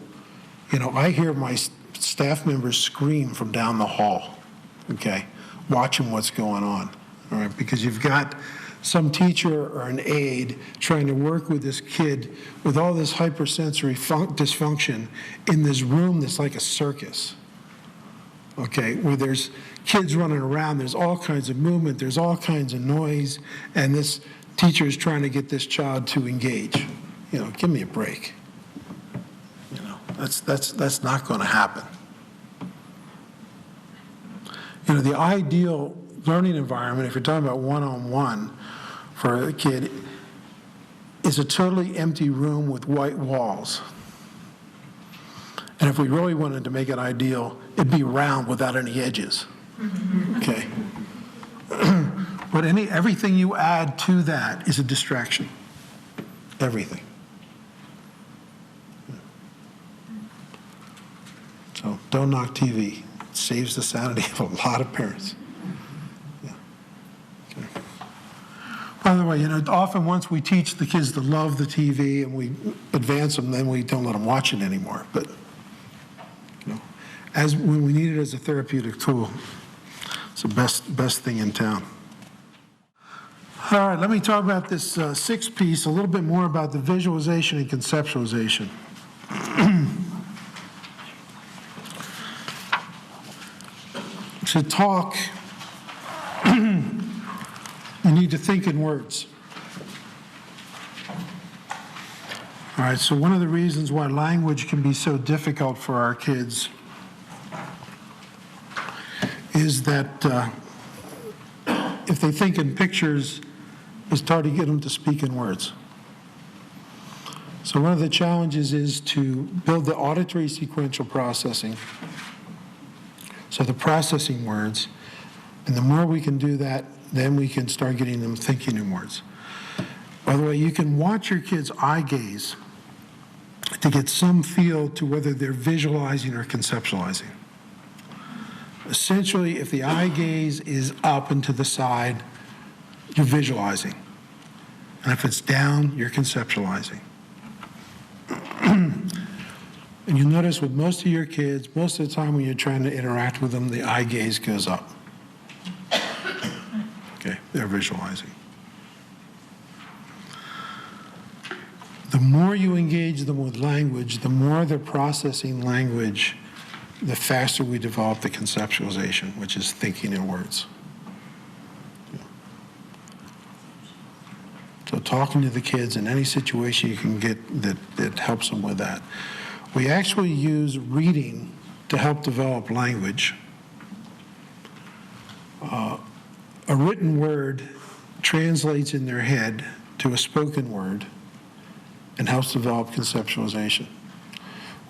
Speaker 1: I hear my staff members scream from down the hall, okay, watching what's going on, all right, because you've got some teacher or an aide trying to work with this kid with all this hypersensory dysfunction in this room that's like a circus, okay, where there's kids running around, there's all kinds of movement, there's all kinds of noise, and this teacher is trying to get this child to engage. Give me a break. That's not going to happen. The ideal learning environment, if you're talking about one-on-one for a kid, is a totally empty room with white walls. And if we really wanted to make it ideal, it'd be round without any edges. Okay? But everything you add to that is a distraction. Everything. So don't knock TV. It saves the sanity of a lot of parents. Yeah. Okay. By the way, often once we teach the kids to love the TV and we advance them, then we don't let them watch it anymore. But as when we need it as a therapeutic tool, it's the best thing in town. All right, let me talk about this sixth piece, a little bit more about the visualization and conceptualization. To talk, you need to think in words. All right, so one of the reasons why language can be so difficult for our kids is that if they think in pictures, it's hard to get them to speak in words. So one of the challenges is to build the auditory sequential processing, so the processing words, and the more we can do that, then we can start getting them thinking in words. By the way, you can watch your kids' eye gaze to get some feel to whether they're visualizing or conceptualizing. Essentially, if the eye gaze is up and to the side, you're visualizing. And if it's down, you're conceptualizing. And you'll notice with most of your kids, most of the time when you're trying to interact with them, the eye gaze goes up. Okay, they're visualizing. The more you engage them with language, the more they're processing language, the faster we develop the conceptualization, which is thinking in words. So talking to the kids in any situation you can get that helps them with that. We actually use reading to help develop language. A written word translates in their head to a spoken word and helps develop conceptualization.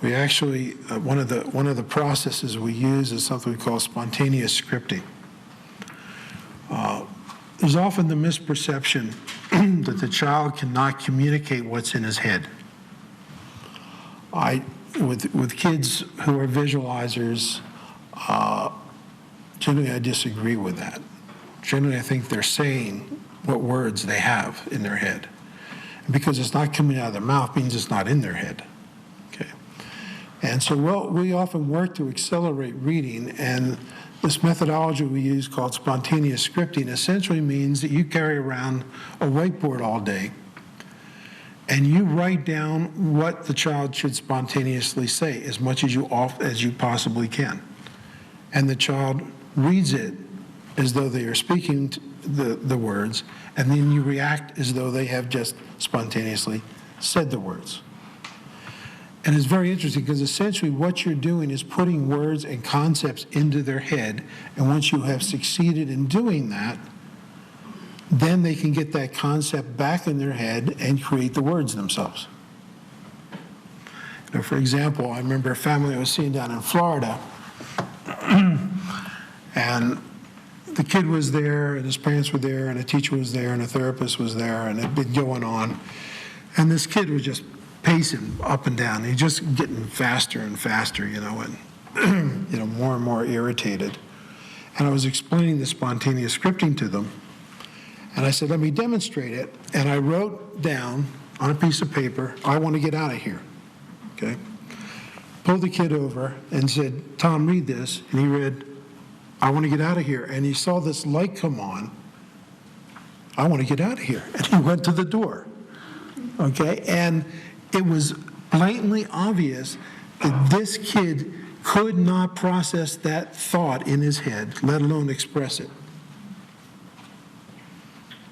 Speaker 1: We actually, one of the processes we use is something we call spontaneous scripting. There's often the misperception that the child cannot communicate what's in his head. With kids who are visualizers, generally I disagree with that. Generally I think they're saying what words they have in their head. And because it's not coming out of their mouth means it's not in their head. Okay. And so we often work to accelerate reading, and this methodology we use called spontaneous scripting essentially means that you carry around a whiteboard all day and you write down what the child should spontaneously say as much as you possibly can. And the child reads it as though they are speaking the words, and then you react as though they have just spontaneously said the words. And it's very interesting because essentially what you're doing is putting words and concepts into their head, and once you have succeeded in doing that, then they can get that concept back in their head and create the words themselves. You know, for example, I remember a family I was seeing down in Florida, and the kid was there, and his parents were there, and a teacher was there, and a therapist was there, and it had been going on. And this kid was just pacing up and down. He's just getting faster and faster, and more and more irritated. And I was explaining the spontaneous scripting to them. And I said, let me demonstrate it. And I wrote down on a piece of paper, I want to get out of here. Okay? Pulled the kid over and said, Tom, read this. And he read, I want to get out of here. And he saw this light come on. I want to get out of here. And he went to the door. Okay? And it was blatantly obvious that this kid could not process that thought in his head, let alone express it.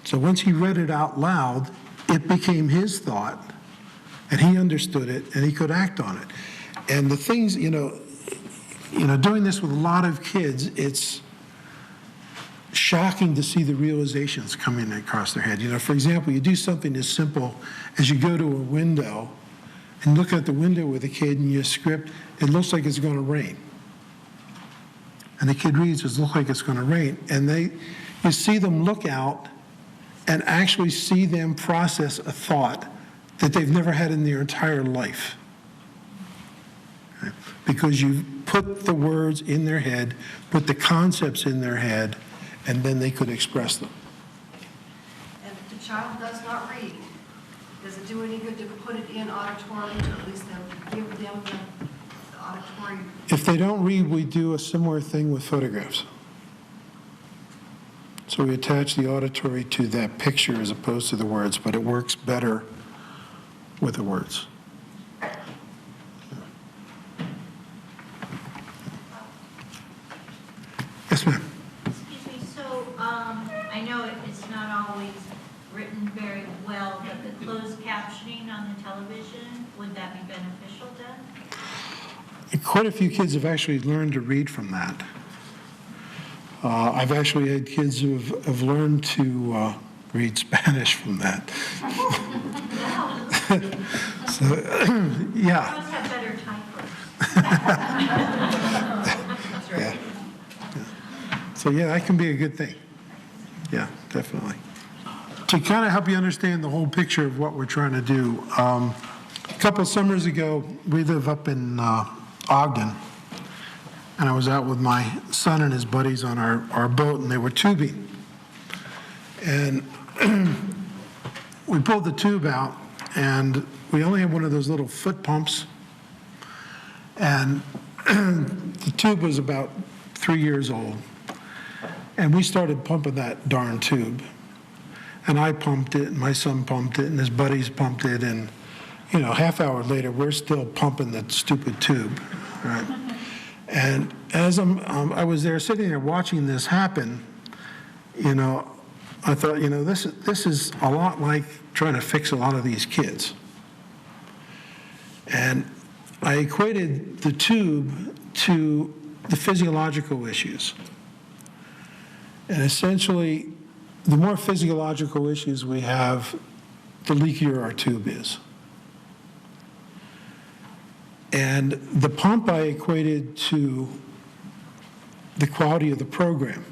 Speaker 1: So once he read it out loud, it became his thought, and he understood it, and he could act on it. And the things, doing this with a lot of kids, it's shocking to see the realizations coming across their head. For example, you do something as simple as you go to a window and look at the window with a kid and you script, it looks like it's going to rain. And the kid reads, it looks like it's going to rain. And you see them look out and actually see them process a thought that they've never had in their entire life. Okay? Because you've put the words in their head, put the concepts in their head, and then they could express them.
Speaker 7: And if the child does not read, does it do any good to put it in auditory, to at least give them the auditory?
Speaker 1: If they don't read, we do a similar thing with photographs. So we attach the auditory to that picture as opposed to the words, but it works better with the words. Yes,
Speaker 2: like the closed captioning on the television, would that be beneficial then?
Speaker 1: Quite a few kids have actually learned to read from that. I've actually had kids who have learned to read Spanish from that. So, yeah.
Speaker 2: Must have better typers.
Speaker 1: Yeah. So, yeah, that can be a good thing. Yeah, definitely. To kind of help you understand the whole picture of what we're trying to do, a couple of summers ago, we live up in Ogden, and I was out with my son and his buddies on our boat, and they were tubing. And we pulled the tube out, and we only had one of those little foot pumps, and the tube was about 3 years old. And we started pumping that darn tube. And I pumped it, and my son pumped it, and his buddies pumped it, and, half hour later, we're still pumping that stupid tube, right? And as I was there sitting there watching this happen, I thought, this is a lot like trying to fix a lot of these kids. And I equated the tube to the physiological issues. And essentially, the more physiological issues we have, the leakier our tube is. And the pump I equated to the quality of the program.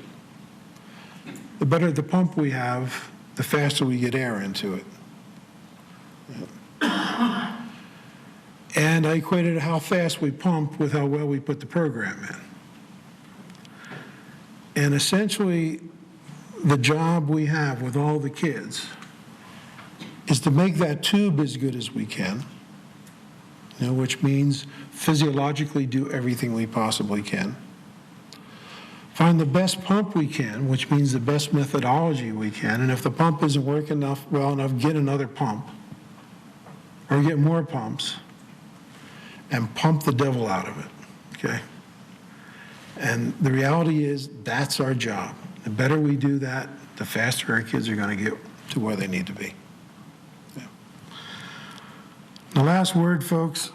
Speaker 1: The better the pump we have, the faster we get air into it. And I equated how fast we pump with how well we put the program in. And essentially, the job we have with all the kids is to make that tube as good as we can, which means physiologically do everything we possibly can. Find the best pump we can, which means the best methodology we can, and if the pump isn't working well enough, get another pump, or get more pumps, and pump the devil out of it, okay? And the reality is, that's our job. The better we do that, the faster our kids are going to get to where they need to be. Yeah. The last word, folks,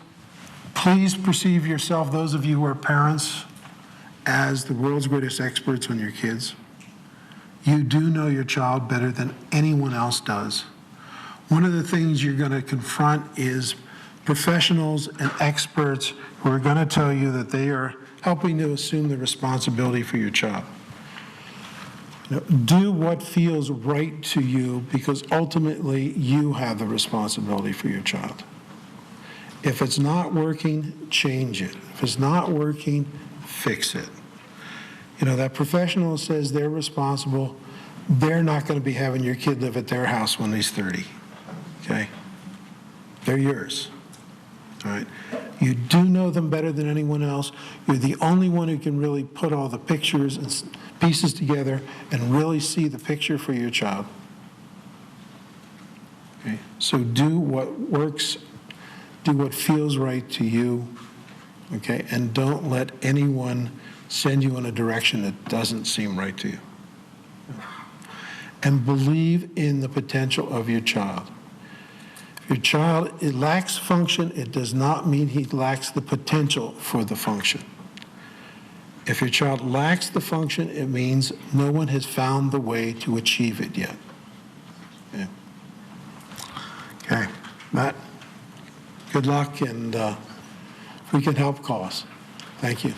Speaker 1: please perceive yourself, those of you who are parents, as the world's greatest experts on your kids. You do know your child better than anyone else does. One of the things you're going to confront is professionals and experts who are going to tell you that they are helping to assume the responsibility for your child. Do what feels right to you, because ultimately you have the responsibility for your child. If it's not working, change it. If it's not working, fix it. That professional says they're responsible, they're not going to be having your kid live at their house when he's 30, okay? They're yours, all right? You do know them better than anyone else. You're the only one who can really put all the pictures and pieces together and really see the picture for your child. Okay? So do what works, do what feels right to you, okay? And don't let anyone send you in a direction that doesn't seem right to you. And believe in the potential of your child. If your child lacks function, it does not mean he lacks the potential for the function. If your child lacks the function, it means no one has found the way to achieve it yet. Okay, Matt, good luck, and if we can help, call us. Thank you.